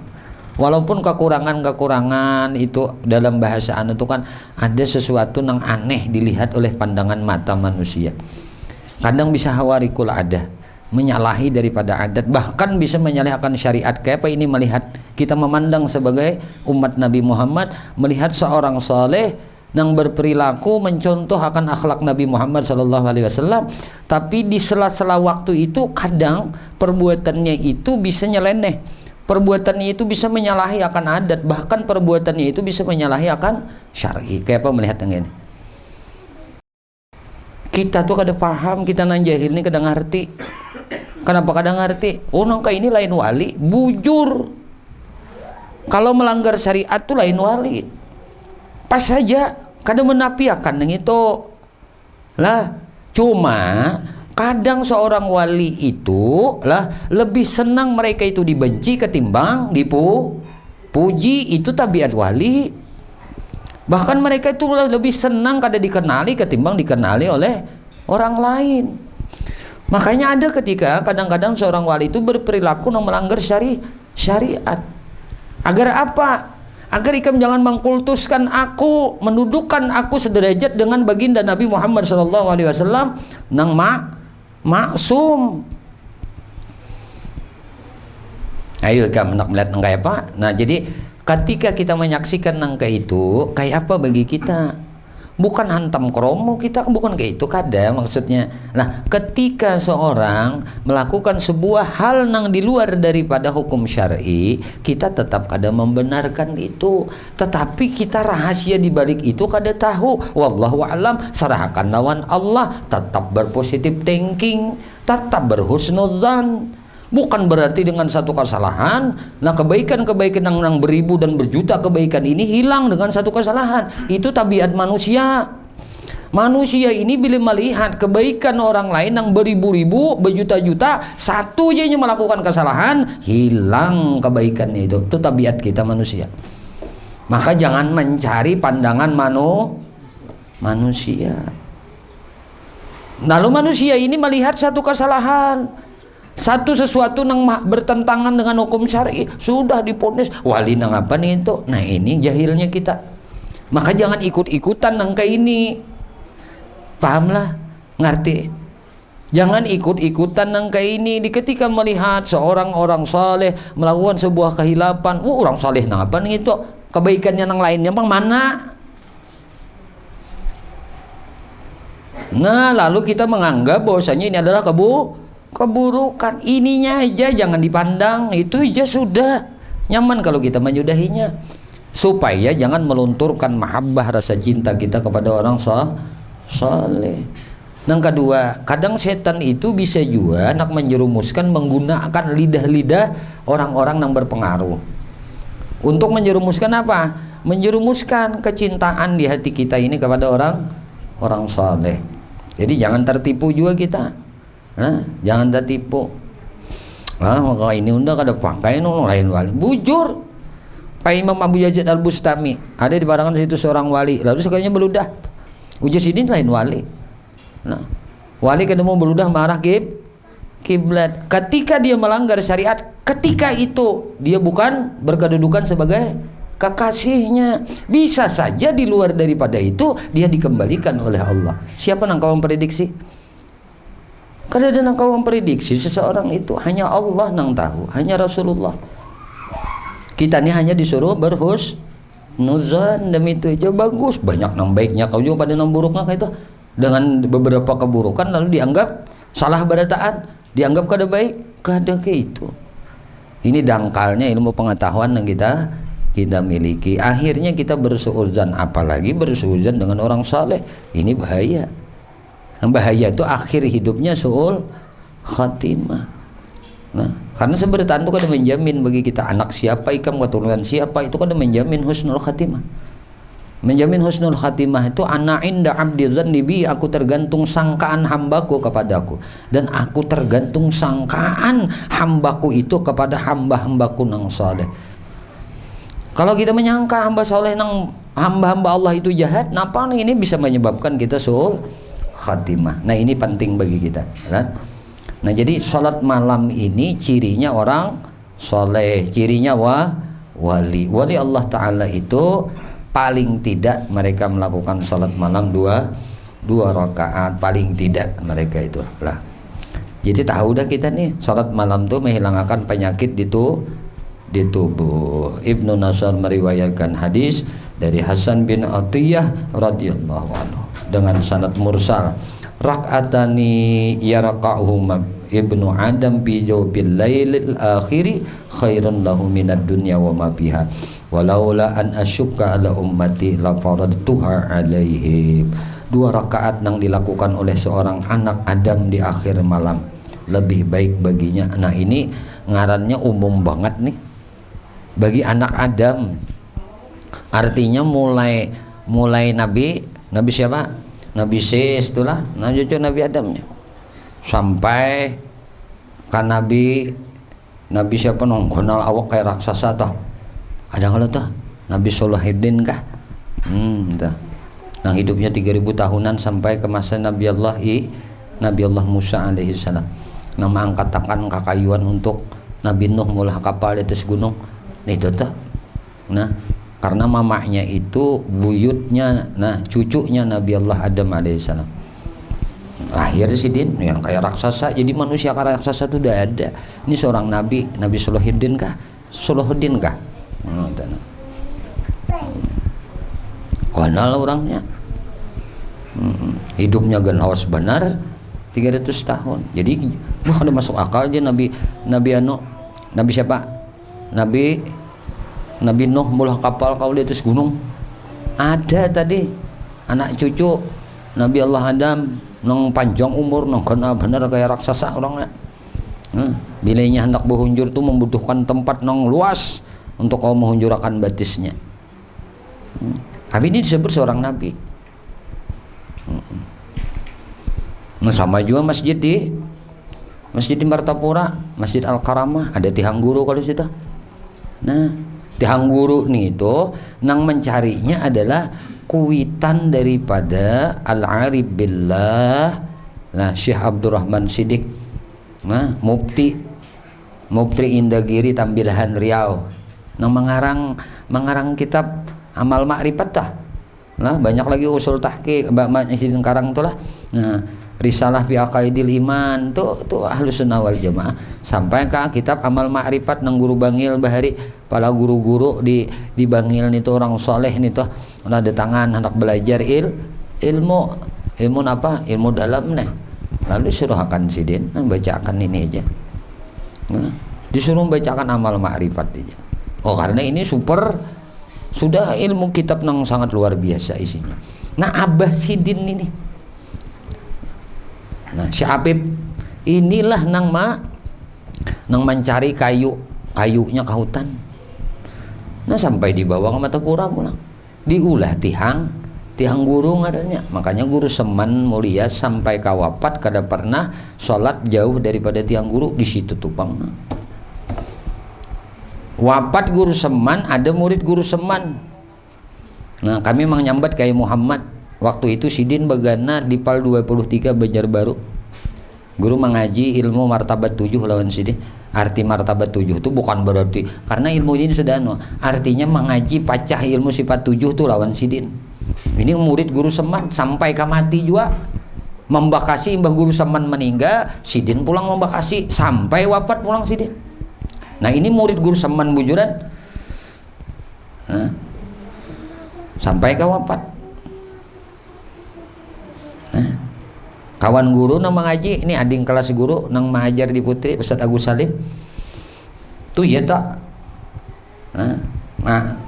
Walaupun kekurangan itu dalam bahasaan itu kan ada sesuatu yang aneh dilihat oleh pandangan mata manusia. Kadang bisa hawarikul ada, menyalahi daripada adat, bahkan bisa menyalahkan syariat. Kayak apa ini melihat kita memandang sebagai umat Nabi Muhammad, melihat seorang saleh yang berperilaku mencontoh akan akhlak Nabi Muhammad SAW, tapi di sela-sela waktu itu kadang perbuatannya itu bisa nyeleneh, perbuatannya itu bisa menyalahi akan adat, bahkan perbuatannya itu bisa menyalahi akan syar'i. Kayak apa melihat yang ini? Kita tuh kada paham, kita nang jahil ini kada ngerti. Kenapa kada ngerti? Oh nangka ini lain wali, bujur. Kalau melanggar syariat tuh lain wali. Pas saja kada menafikan yang itu. Lah, cuma kadang seorang wali itu lah lebih senang mereka itu dibenci ketimbang dipuji. Itu tabiat wali. Bahkan mereka itu lebih senang kada dikenali ketimbang dikenali oleh orang lain. Makanya ada ketika kadang-kadang seorang wali itu berperilaku yang melanggar syariat. Agar apa? Agar ikam jangan mengkultuskan aku, mendudukkan aku sederajat dengan baginda Nabi Muhammad SAW nang maksum. Ayo kamu nak melihat nang kayak apa? Nah jadi ketika kita menyaksikan nangka itu kayak apa bagi kita, bukan hantam kromo kita, bukan kayak itu kada maksudnya. Nah ketika seorang melakukan sebuah hal yang di luar daripada hukum syar'i, kita tetap kada membenarkan itu, tetapi kita rahasia di balik itu kada tahu. Wallahu a'lam, serahkan lawan Allah, tetap berpositif thinking, tetap berhusnudzan. Bukan berarti dengan satu kesalahan, nah kebaikan-kebaikan yang beribu dan berjuta kebaikan ini hilang dengan satu kesalahan. Itu tabiat manusia. Manusia ini bila melihat kebaikan orang lain yang beribu-ribu, berjuta-juta, satu aja yang melakukan kesalahan, hilang kebaikannya itu. Itu tabiat kita manusia. Maka jangan mencari pandangan manusia. Lalu manusia ini melihat satu kesalahan, satu sesuatu yang bertentangan dengan hukum syar'i, sudah diponis wali nang apa nih itu. Nah ini jahilnya kita. Maka jangan ikut-ikutan nangka ini. Pahamlah, ngerti? Jangan ikut-ikutan nangka ini. Di ketika melihat seorang orang saleh melakukan sebuah kehilapan, orang saleh nang apa nih itu? Kebaikannya nang lainnya bang mana? Nah, lalu kita menganggap bahwasanya ini adalah keburukan. Ininya aja jangan dipandang, itu aja sudah nyaman kalau kita menyudahinya. Supaya jangan melunturkan mahabbah, rasa cinta kita kepada orang saleh. Yang kedua, kadang setan itu bisa juga nak menjerumuskan menggunakan lidah-lidah orang-orang yang berpengaruh. Untuk menjerumuskan apa? Menjerumuskan kecintaan di hati kita ini kepada orang saleh. Jadi jangan tertipu juga kita. Nah, jangan tertipu. Maka ini udah kada pakai lain wali. Bujur. Pak Imam Abu Yazid Al-Bustami ada di barangan situ seorang wali, lalu sekalinya beludah. Ujar sidin lain wali. Nah, wali ketemu beludah marah kiblat. Ketika dia melanggar syariat, ketika itu dia bukan berkedudukan sebagai kekasihnya. Bisa saja di luar daripada itu dia dikembalikan oleh Allah. Siapa yang kau memprediksi? Kada ada yang kau memprediksi seseorang itu, hanya Allah yang tahu, hanya Rasulullah. Kita ini hanya disuruh berhusnuzan, demi itu aja bagus. Banyak nang baiknya, kau juga pada nang buruknya kayak itu. Dengan beberapa keburukan lalu dianggap salah berataan, dianggap kada baik, kada kayak itu. Ini dangkalnya ilmu pengetahuan yang kita miliki. Akhirnya kita bersuudzon, apalagi bersuudzon dengan orang saleh. Ini bahaya. Yang bahaya itu akhir hidupnya suul khatimah. Nah, karena seberataan itu kan menjamin bagi kita anak siapa, ikam keturunan siapa, itu kan menjamin husnul khatimah. Menjamin husnul khatimah itu ana inda abdi dzanni bi, aku tergantung sangkaan hambaku kepadaku, dan aku tergantung sangkaan hambaku itu kepada hamba-hambaku nang saleh. Kalau kita menyangka hamba saleh nang hamba-hamba Allah itu jahat, napa ini bisa menyebabkan kita suul khatimah. Nah, ini penting bagi kita, kan? Nah, jadi sholat malam ini cirinya orang soleh, cirinya wali Allah Ta'ala itu paling tidak mereka melakukan sholat malam dua rakaat, paling tidak mereka itu lah. Jadi tahu dah kita nih sholat malam tuh menghilangkan penyakit di tubuh. Ibnu Nasr meriwayatkan hadis dari Hasan bin Atiyah radhiyallahu anhu dengan sanad mursal, rak'atani yarqa'uhuma ibnu Adam bi jawbil lailil akhiri khairun lahu minad dunya wa ma biha walaula an asyukka ala ummati la faradtuha alaihim. 2 rakaat yang dilakukan oleh seorang anak Adam di akhir malam lebih baik baginya. Nah, ini ngarannya umum banget nih bagi anak Adam. Artinya mulai Nabi siapa? Nabi Sis itulah, nah cucu Nabi Adamnya sampai kan Nabi siapa nongkonal awak kayak raksasa toh, ada kalau toh Nabi Sulahiddin kah? Nah, hidupnya 3000 tahunan sampai ke masa Nabi Allah Musa alaihi salam. Nama angkatakan kakayuan untuk Nabi Nuh mulah kapal di atas gunung. Nah, itu toh. Nah, karena mamanya itu buyutnya, nah cucunya Nabi Allah Adam alaihissalam. Lahir sidin yang kayak raksasa, jadi manusia kayak raksasa itu udah ada. Ini seorang Nabi Sulahiddin kah? Sulahuddin kah? Kenal orangnya. Hidupnya genawas benar 300 tahun. Jadi ada masuk akal aja Nabi siapa? Nabi Nuh mulah kapal kau di atas gunung. Ada tadi anak cucu Nabi Allah Adam nang panjang umur nang kena bener kayak raksasa orangnya. Bilainya hendak berhunjur tuh membutuhkan tempat nang luas untuk kau menghunjurakan batisnya. Tapi ini disebut seorang nabi. Nah, sama juga masjid di Martapura, Masjid Al-Karamah, ada tihang guru kalau situ. Nah, tihang guru nih itu nang mencarinya adalah kuitan daripada Al-Arif Billah, nah Syekh Abdurrahman Siddiq, nah Mufti Indagiri Tambilahan Riau, nang mengarang kitab Amal Ma'rifat tah, Nah, banyak lagi usul tahqiq Mbak Sidin Karang tuh lah. Nah, risalah fi aqaidil iman tuh Ahlus Sunnah wal Jamaah sampai ke kitab Amal Ma'rifat nang guru Bangil Bahari, para guru-guru di Bangil nih tuh orang soleh nih tuh udah ada tangan anak belajar ilmu apa? Ilmu dalam nih. Lalu disuruh akan Sidin bacakan ini aja. Nah, disuruh bacakan Amal Ma'rifat aja. Oh, karena ini sudah ilmu kitab nang sangat luar biasa isinya. Nah, Abah Sidin ini. Nah, si Apip inilah nang mencari kayunya ke hutan. Nah, sampai dibawa ke Matapura pulang. Diulah tihang guru ngadanya. Makanya guru Seman mulia sampai ka wafat kada pernah sholat jauh daripada tiang guru di situ tupang. Wafat guru Seman, ada murid guru Seman. Nah, kami menyambat kayak Muhammad. Waktu itu Sidin begana di PAL 23 Banjarbaru. Guru mengaji ilmu martabat 7 lawan Sidin. Arti martabat 7 itu bukan berarti karena ilmu ini sudah artinya mengaji pacah ilmu sifat 7 tuh lawan Sidin. Ini murid guru Seman sampai ke mati juga. Membakasi Mbah guru Seman meninggal, Sidin pulang membakasi sampai wafat pulang Sidin. Nah, ini murid guru Seman bujuran. Nah, sampai ke wafat. Nah, kawan guru nang mengaji ini ading kelas guru nang mengajar di Putri Ustaz Agus Salim tuh ya tak. Nah,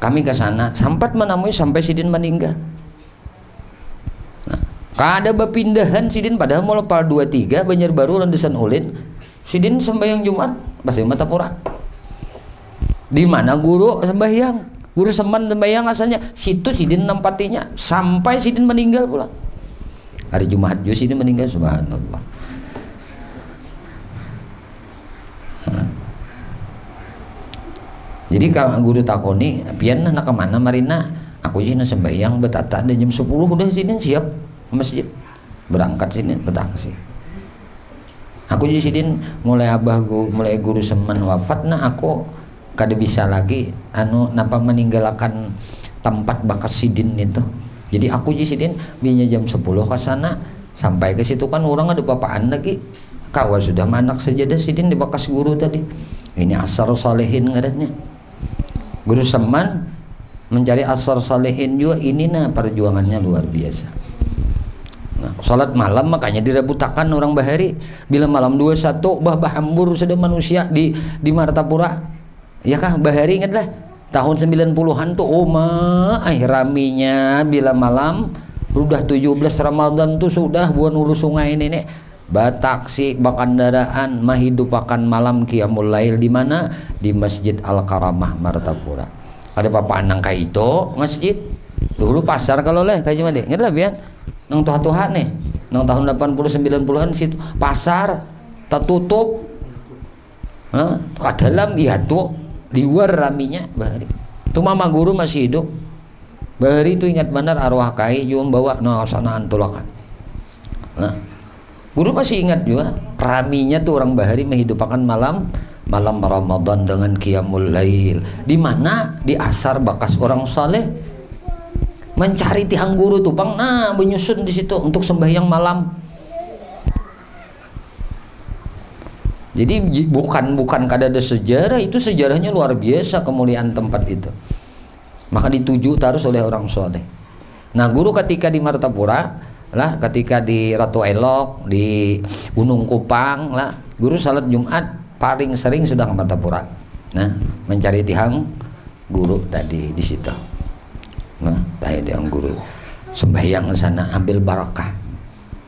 kami ke sana sempat menemui sampai Sidin meninggal. Nah, kada berpindahan Sidin padahal mau PAL 23 Banjarbaru Landesan Ulin. Sidin sembahyang Jumat pasti Matapura. Di mana guru sembahyang? Guru Seman sembahyang asalnya situ Sidin nempatinya sampai Sidin meninggal pula. Hari Jumat juga Sidin meninggal, subhanallah. Jadi kalau guru takoni, pian nak kemana Marina? Aku jadi sembahyang betata ada jam 10 udah Sidin siap ke masjid. Berangkat Sidin betaksi. Aku jadi Sidin mulai mulai guru Seman wafat, nah aku kada bisa lagi napa meninggalkan tempat bakat Sidin itu. Jadi aku jadi Sidin binya jam 10 ke sana, sampai ke situ kan orang ada papaan lagi. Kawa sudah manak sajadah Sidin di bekas guru tadi. Ini asar salehin ngarannya. Guru Seman mencari asar salehin juga ini perjuangannya luar biasa. Nah, salat malam makanya dirabutakan orang Bahari. Bila malam 21 bah hambur sudah manusia di Martapura. Ya kah Bahari ingatlah. Tahun 90-an tuh raminya bila malam udah 17 Ramadan tuh sudah buan ulu sungai ini nih bataksi bakandaraan mahidupakan malam qiyamul lail di mana di Masjid Al-Karamah Martapura. Ada bapak nang kayak itu masjid dulu pasar kalau leh kayak gimana deh ingat lah biar nang tuhan nih nang tahun 80 90-an situ pasar tertutup. Nah, dalam iya tuh di luar raminya Bahari. Itu mama guru masih hidup. Bahari itu ingat benar arwah kai juga bawa sanaan tulakan. Nah, guru masih ingat juga raminya tuh orang Bahari menghidupkan malam Ramadan dengan qiyamul lail. Di mana di asar bakas orang saleh mencari tiang guru tuh bang, menyusun di situ untuk sembahyang malam. Jadi bukan kada ada sejarah, itu sejarahnya luar biasa kemuliaan tempat itu. Maka dituju terus oleh orang soleh. Nah, guru ketika di Martapura lah, ketika di Ratu Elok, di Gunung Kupang lah, guru salat Jumat paling sering sudah ke Martapura. Nah, mencari tiang guru tadi di situ. Nah, tiang guru sembahyang ke sana ambil barakah.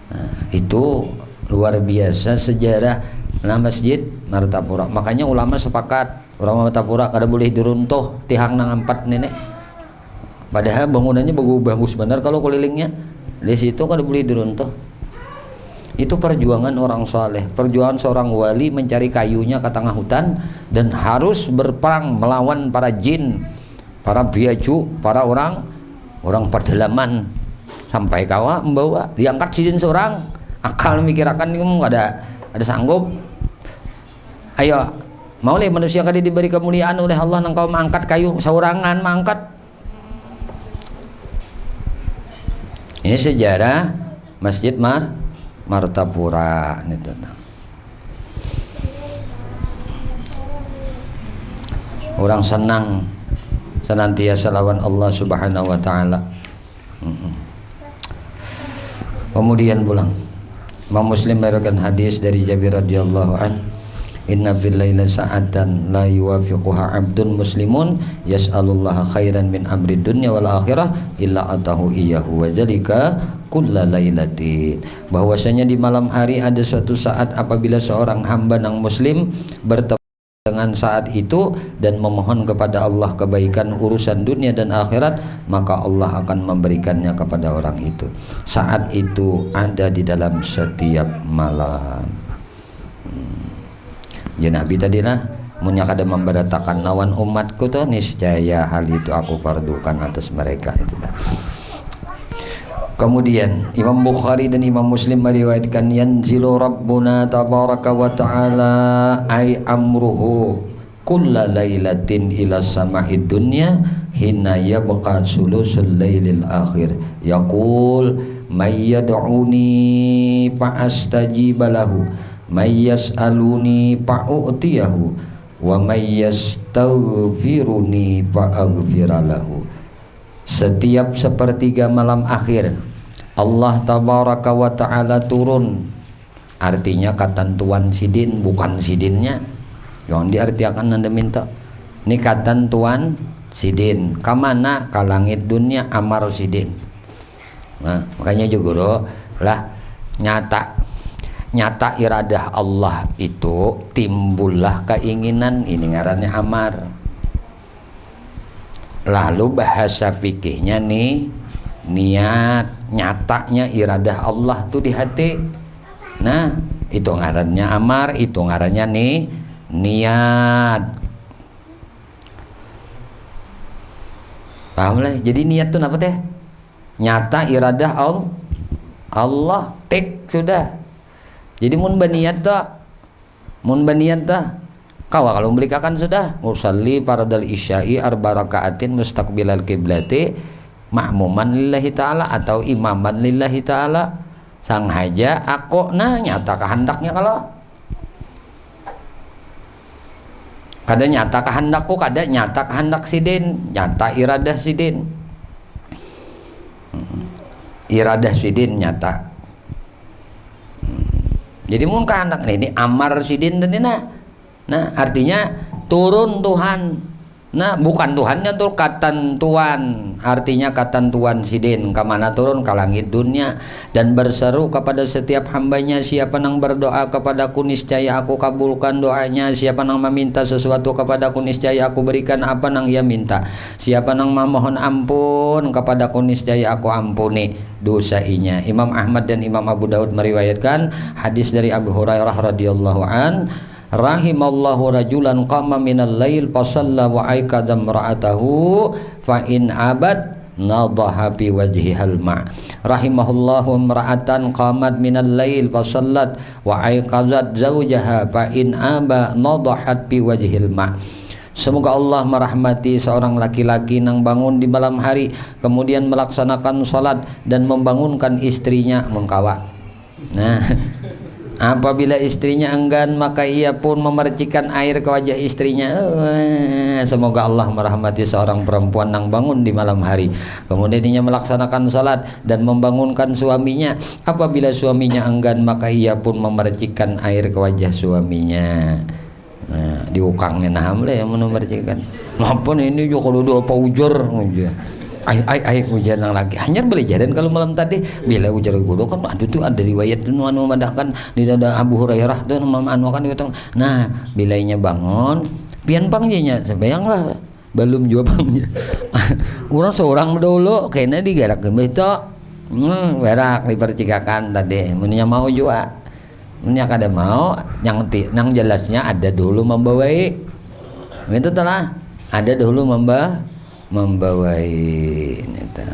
Nah, itu luar biasa sejarah. Nah, Masjid Martapura. Makanya ulama sepakat orang Martapura kada boleh diruntuh tihang nang 4 nenek. Padahal bangunannya bagus benar kalau kelilingnya. Di situ kada boleh diruntuh. Itu perjuangan orang saleh, perjuangan seorang wali mencari kayunya ke tengah hutan dan harus berperang melawan para jin, para biaju, para orang pedalaman sampai kawa membawa diangkat Sidin seorang. Akal mikirakan ini ada sanggup. Ayo, mau le manusia kali diberi kemuliaan oleh Allah nang kau mengangkat kayu saurangan mangkat. Ini sejarah Masjid Martapura gitu. Orang senang senantiasa lawan Allah Subhanahu wa taala. Kemudian pulang Imam Muslim meriwayatkan hadis dari Jabir radhiyallahu an, inna fil laili sa'atan la yuwafiquha 'abdun muslimun yas'alullaha khairan min amri dunya wal akhirah illa atahu iyyahu wa zalika kulla lailatin. Bahwasanya di malam hari ada suatu saat apabila seorang hamba nang muslim bertemu dengan saat itu dan memohon kepada Allah kebaikan urusan dunia dan akhirat, maka Allah akan memberikannya kepada orang itu. Saat itu ada di dalam setiap malam. Ya Nabi tadilah munya kada memberatakan lawan umatku tuh, niscaya hal itu aku fardukan atas mereka itu. Kemudian Imam Bukhari dan Imam Muslim meriwayatkan yanzilu Rabbuna tabaraka wa ta'ala ay amruhu kulla lailatin ila sama'id dunya hina yabqa sulusul lailil akhir yaqul may yad'uni fa'astajiba lahu may yas'aluni fa'u'tiyahu wa may yastaghfiruni fa'aghfira lahu. Setiap sepertiga malam akhir Allah tabaraka wa ta'ala turun, artinya katantuan sidin, bukan sidinnya yang diartikan anda minta ini katantuan sidin kamana ka langit dunia amar sidin. Nah, makanya juga lah nyata iradah Allah itu timbullah keinginan, ini ngarannya amar. Lalu bahasa fikihnya nih niat, nyatanya iradah Allah tuh di hati. Nah itu ngarannya amar, itu ngarannya nih niat. Paham lah? Jadi niat tuh apa teh? Nyata iradah Allah tik sudah. Jadi mun baniat dah kawa kalau memberitakan sudah usalli paradal isya'i arba rakaatin mustaqbilal kiblati ma'muman lillahi ta'ala atau imaman lillahi ta'ala sang haja aku nah nyata kehendaknya kalau kada nyata kehendakku kada nyata kehendak sidin nyata iradah sidin nyata. Jadi mun kehendak ini amar sidin dan nah artinya turun Tuhan. Nah bukan Tuhannya tuh katentuan, artinya katentuan sidin kemana turun ke langit dunia dan berseru kepada setiap hambanya, siapa nang berdoa kepadaku niscaya aku kabulkan doanya, siapa nang meminta sesuatu kepadaku niscaya aku berikan apa nang ia minta, siapa nang memohon ampun kepadaku niscaya aku ampuni dosainya. Imam Ahmad dan Imam Abu Daud meriwayatkan hadis dari Abu Hurairah radhiyallahu an, rahimallahu rajulan qama minal lail fasalla wa aikadha imra'atahu fa in abad nadaha bi wajhihal ma. Rahimahullahu imra'atan qamat minal lail fasallat wa aikadhat zawjaha fa in aba nadahat bi wajhil ma. Semoga Allah merahmati seorang laki-laki yang bangun di malam hari kemudian melaksanakan salat dan membangunkan istrinya mengkawa. Nah apabila istrinya enggan maka ia pun memercikan air ke wajah istrinya. Semoga Allah merahmati seorang perempuan yang bangun di malam hari kemudian ia melaksanakan salat dan membangunkan suaminya. Apabila suaminya enggan maka ia pun memercikan air ke wajah suaminya. Nah diukangnya naham lah yang memercikan maupun ini juga kalau doa apa ujar ay hujan lagi hanya belajaran kalau malam tadi bila ujar guru kan aduh tuh ada riwayat tuh anu memadahkan di dada Abu Hurairah tuh anu kan gitu. Nah bilainya bangun pian pangjinya sebayanglah belum jawab pangnya urang seorang dulu kayaknya digarak begitu berak dipercikakan tadi munnya mau juga munnya kada mau yang jelasnya ada dulu membawai itu telah ada dulu membawai itu.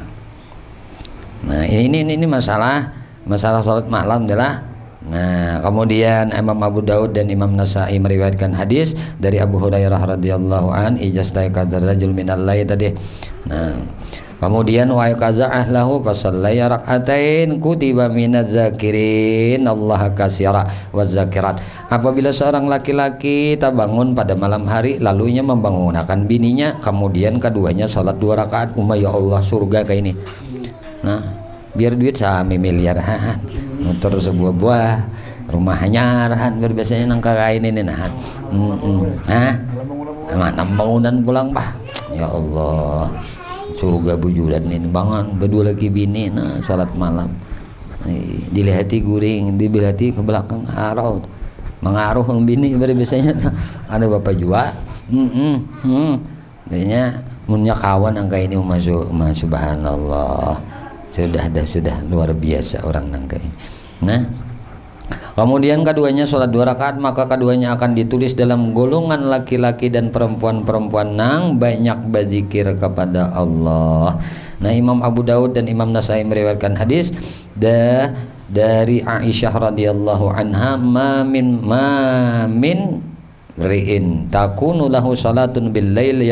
Nah ini masalah salat malam adalah. Nah kemudian Imam Abu Daud dan Imam Nasai meriwayatkan hadis dari Abu Hurairah radhiyallahu an ijastaiqadzar rajul minal lail tadi. Nah Kemudian wa kaza ahlahu fasallaya rak'atain kutiba minaz zakirin Allah katsira waz zakirat. Apabila seorang laki-laki terbangun pada malam hari lalunya membangunkan bininya, kemudian keduanya salat 2 rakaat, ya Allah surga kayak ini. Nah, biar duit sami miliaran nutur sebuah buah rumah hanyaran biasanya nang kakain ini nah. Mana bangunan pulang Pak. Ya Allah. Surga bujudan ini bangun berdua lagi bini nah salat malam dilihati guring dibilati ke belakang arau mengaruh bini biasanya ada bapak jua jadinya munnya kawan angka ini masuk subhanallah sudah luar biasa orang nangka ini. Nah kemudian keduanya sholat 2 rakaat, maka keduanya akan ditulis dalam golongan laki-laki dan perempuan-perempuan nang banyak berzikir kepada Allah. Nah Imam Abu Daud dan Imam Nasai meriwayatkan hadis dari Aisyah radhiyallahu anha, ma min ri'in takunu lahu salatun bil lail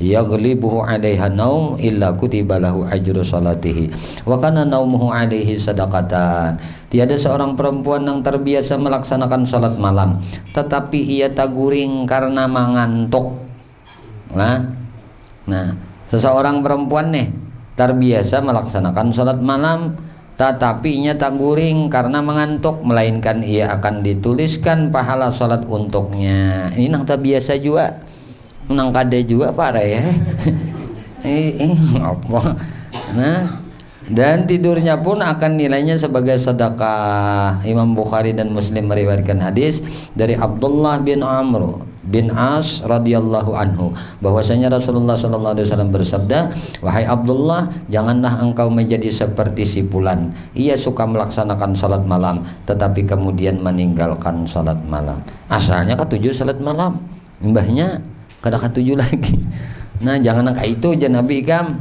yaghlibuhu 'alaiha naum illa kutiba lahu ajru salatihi wa kana naumuhu 'alaihi sadaqatan. Tiada seorang perempuan yang terbiasa melaksanakan salat malam tetapi ia taguring karena mengantuk. Nah, seseorang perempuan nih terbiasa melaksanakan salat malam tetapi ia taguring karena mengantuk, melainkan ia akan dituliskan pahala salat untuknya. Ini nang terbiasa juga, nang kade juga parah ya. Apa? Nah, dan tidurnya pun akan nilainya sebagai sedekah. Imam Bukhari dan Muslim meriwayatkan hadis dari Abdullah bin Amr bin As radhiyallahu anhu bahwasanya Rasulullah sallallahu alaihi wasallam bersabda, wahai Abdullah, janganlah engkau menjadi seperti si fulan, ia suka melaksanakan salat malam tetapi kemudian meninggalkan salat malam. Asalnya ketujuh salat malam, mbahnya kada ketujuh lagi. Nah jangan angka itu aja Nabi ikam.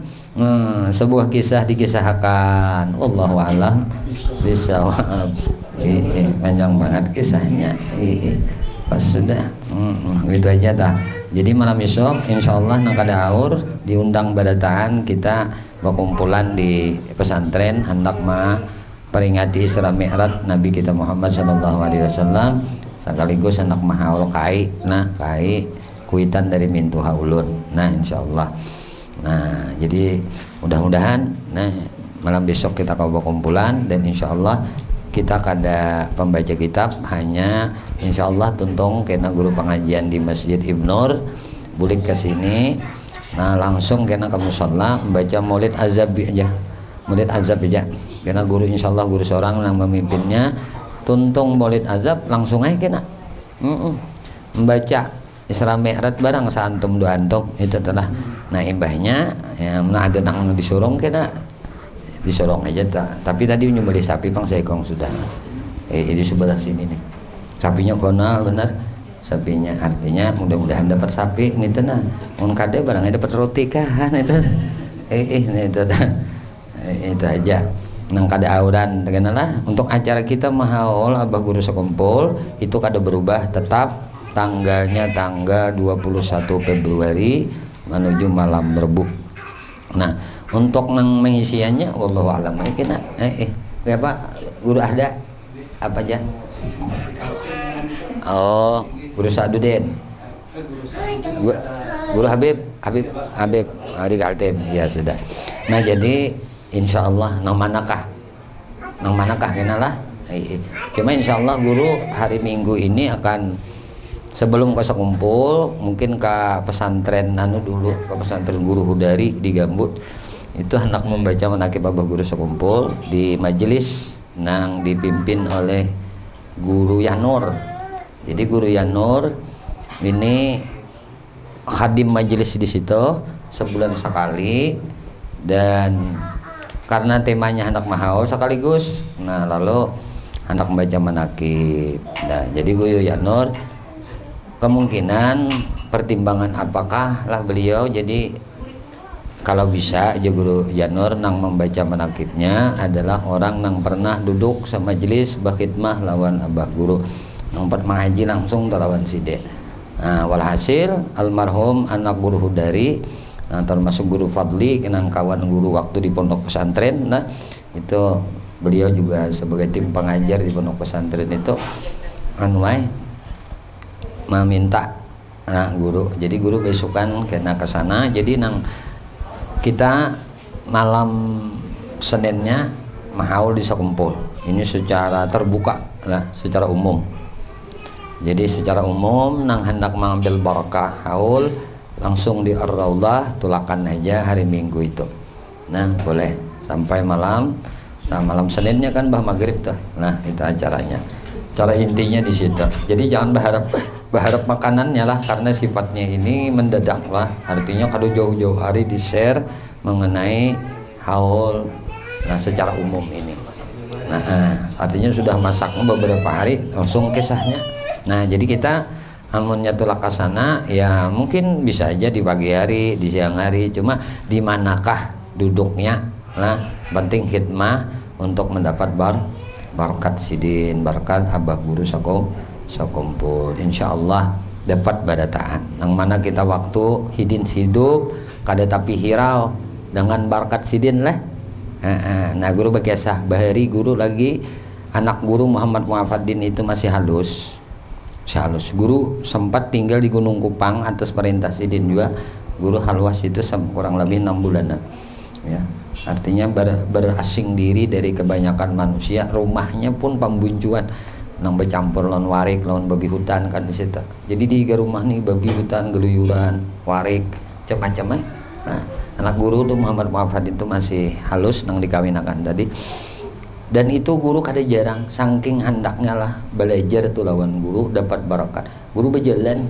Sebuah kisah dikisahkan, wallahu a'lam bishawab. Panjang banget kisahnya. Pas sudah itu aja dah. Jadi malam esok insyaallah nang kada aur diundang badataan kita berkumpulan di pesantren hendak peringati Isra Mi'raj Nabi kita Muhammad sallallahu alaihi wasallam, sekaligus hendak mahaul kai kuitan dari Mintuha Ulun. Nah insyaallah. Nah jadi mudah-mudahan malam besok kita kau kumpulan dan insyaallah kita kada pembaca kitab, hanya insyaallah tuntung kena guru pengajian di Masjid Ibnur bulik ke sini. Nah langsung kena ke musholla membaca maulid azab aja kena guru insyaallah guru seorang yang memimpinnya tuntung maulid azab langsung aja kena membaca Isra Mi'raj barang seantum dua antum itu telah. Nah imbahnya yang ada nang disorong kena disorong aja tapi tadi nyembeli sapi pang saya kong sudah di sebelah sini nih sapinya konal benar sapinya, artinya mudah-mudahan dapat sapi ini tenang mun kade barangnya dapat roti kan itu itu aja nang kada auran tegenalah. Untuk acara kita mahaul abah guru sekumpul itu kada berubah, tetap tanggalnya tanggal 21 Februari menuju malam Rebu. Nah untuk nang mengisiannya wallahu a'lam kena apa guru ada apa aja? Oh guru Sa'dudin, guru Habib Adik Altim ya sudah. Nah jadi insyaallah nang manakah kenalah. Cuma insyaallah guru hari Minggu ini akan sebelum ke sekumpul mungkin ke pesantren dulu ke pesantren Guru Hudari di Gambut itu hendak membaca manakib abah guru sekumpul di majelis nang dipimpin oleh Guru Yanur. Jadi Guru Yanur ini khadim majelis di situ sebulan sekali, dan karena temanya hendak mahaul sekaligus lalu hendak membaca manakib. Nah jadi Guru Yanur kemungkinan pertimbangan apakah lah beliau jadi kalau bisa aja Guru Yanur nang membaca manakibnya adalah orang nang pernah duduk sama majelis berkhidmah lawan abah guru nang pernah mengaji langsung lawan side. Nah walhasil almarhum anak Guru Hudari Nah termasuk guru Fadli, kenang kawan guru waktu di pondok pesantren. Nah itu beliau juga sebagai tim pengajar di pondok pesantren itu anuai meminta nah guru, jadi guru besokan kena ke sana. Jadi nang kita malam Seninnya mahaul di sekumpul ini secara terbuka lah, secara umum. Jadi secara umum nang hendak mengambil barakah haul langsung di Ar-Raudhah tulakan aja hari Minggu itu. Nah boleh sampai malam. Nah malam Seninnya kan bah maghrib tuh. Nah itu acaranya. Cara intinya di situ. Jadi jangan berharap makanannya lah, karena sifatnya ini mendadak lah. Artinya kalau jauh-jauh hari di share mengenai haul. Nah secara umum ini. Nah artinya sudah masaknya beberapa hari langsung kisahnya. Nah jadi kita amunnya tulak ke sana ya mungkin bisa aja di pagi hari, di siang hari, cuma di manakah duduknya. Nah penting khidmah untuk mendapat barakat sidin, barakat abah guru sakumpul. Insyaallah dapat barataan. Yang mana kita waktu hidin hidup kada tapi hirau dengan barakat sidin lah. Nah guru berkisah bahari guru lagi anak guru Muhammad Muaffaddin itu masih halus. Guru sempat tinggal di Gunung Kupang atas perintah sidin juga. Guru halwas itu kurang lebih 6 bulanan ya. Artinya berasing diri dari kebanyakan manusia. Rumahnya pun pembuncuan nang bercampur lawan warik, lawan babi hutan kan di situ. Jadi di rumah nih babi hutan, geluyuran, warik, macam-macam ya. Nah, anak guru tuh Muhammad Muaffaddin itu masih halus nang dikawinakan tadi. Dan itu guru kada jarang, saking handaknya lah belajar tuh lawan guru dapat barakat. Guru berjalan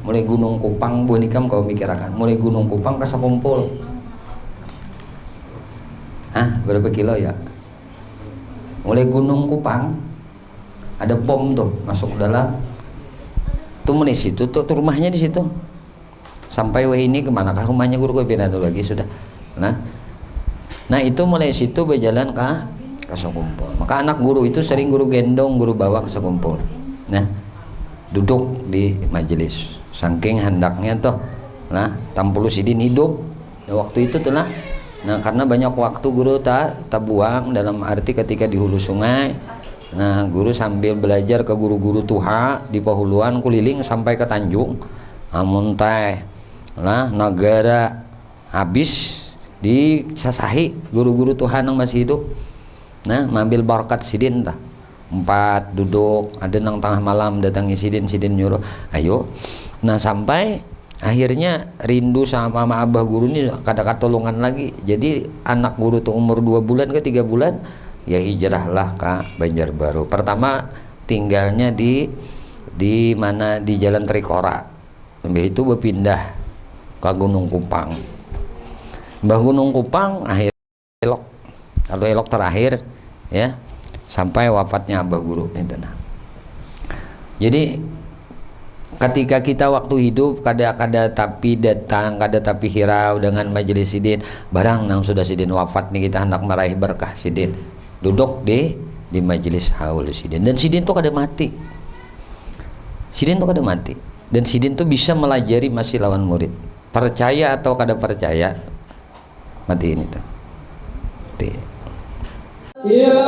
mulai Gunung Kupang, buah nikam kau mikirakan, mulai Gunung Kupang ke Sakumpul. Berapa kilo ya? Mulai Gunung Kupang ada pom tuh masuk dalam. Tuh mulai situ tuh rumahnya di situ. Sampai ini kemanakah rumahnya guru gue pindah dulu lagi sudah. Nah itu mulai situ berjalan ke Sakumpul. Maka anak guru itu sering guru gendong, guru bawa ke Sakumpul. Nah, duduk di majelis. Saking hendaknya tuh, nah, tampulu sidin hidup. Nah, waktu itu tuh lah. Nah, karena banyak waktu guru tak buang dalam arti ketika di hulu sungai. Nah, guru sambil belajar ke guru-guru tuha di Pahuluan keliling sampai ke Tanjung. Amun teh, nah, negara habis di Sasahi guru-guru tuha yang masih hidup. Nah, mengambil barakat sidin tah. 4 duduk, ada nang tengah malam datangi sidin nyuruh, ayo. Nah, sampai akhirnya rindu sama abah guru ini kada katolongan lagi. Jadi anak guru tuh umur 2 bulan ke 3 bulan ya hijrahlah ke Banjarbaru. Pertama tinggalnya di mana di Jalan Trikora. Habis itu berpindah ke Gunung Kupang. Mbah Gunung Kupang akhir elok terakhir ya sampai wafatnya abah guru itu. Nah jadi ketika kita waktu hidup kada tapi datang, kada tapi hirau dengan majelis sidin, barang nang sudah sidin wafat nih kita hendak meraih berkah sidin, duduk di majelis haul sidin. Dan sidin tuh kada mati, dan sidin tuh bisa melajari masih lawan murid, percaya atau kada percaya mati ini tuh. Ya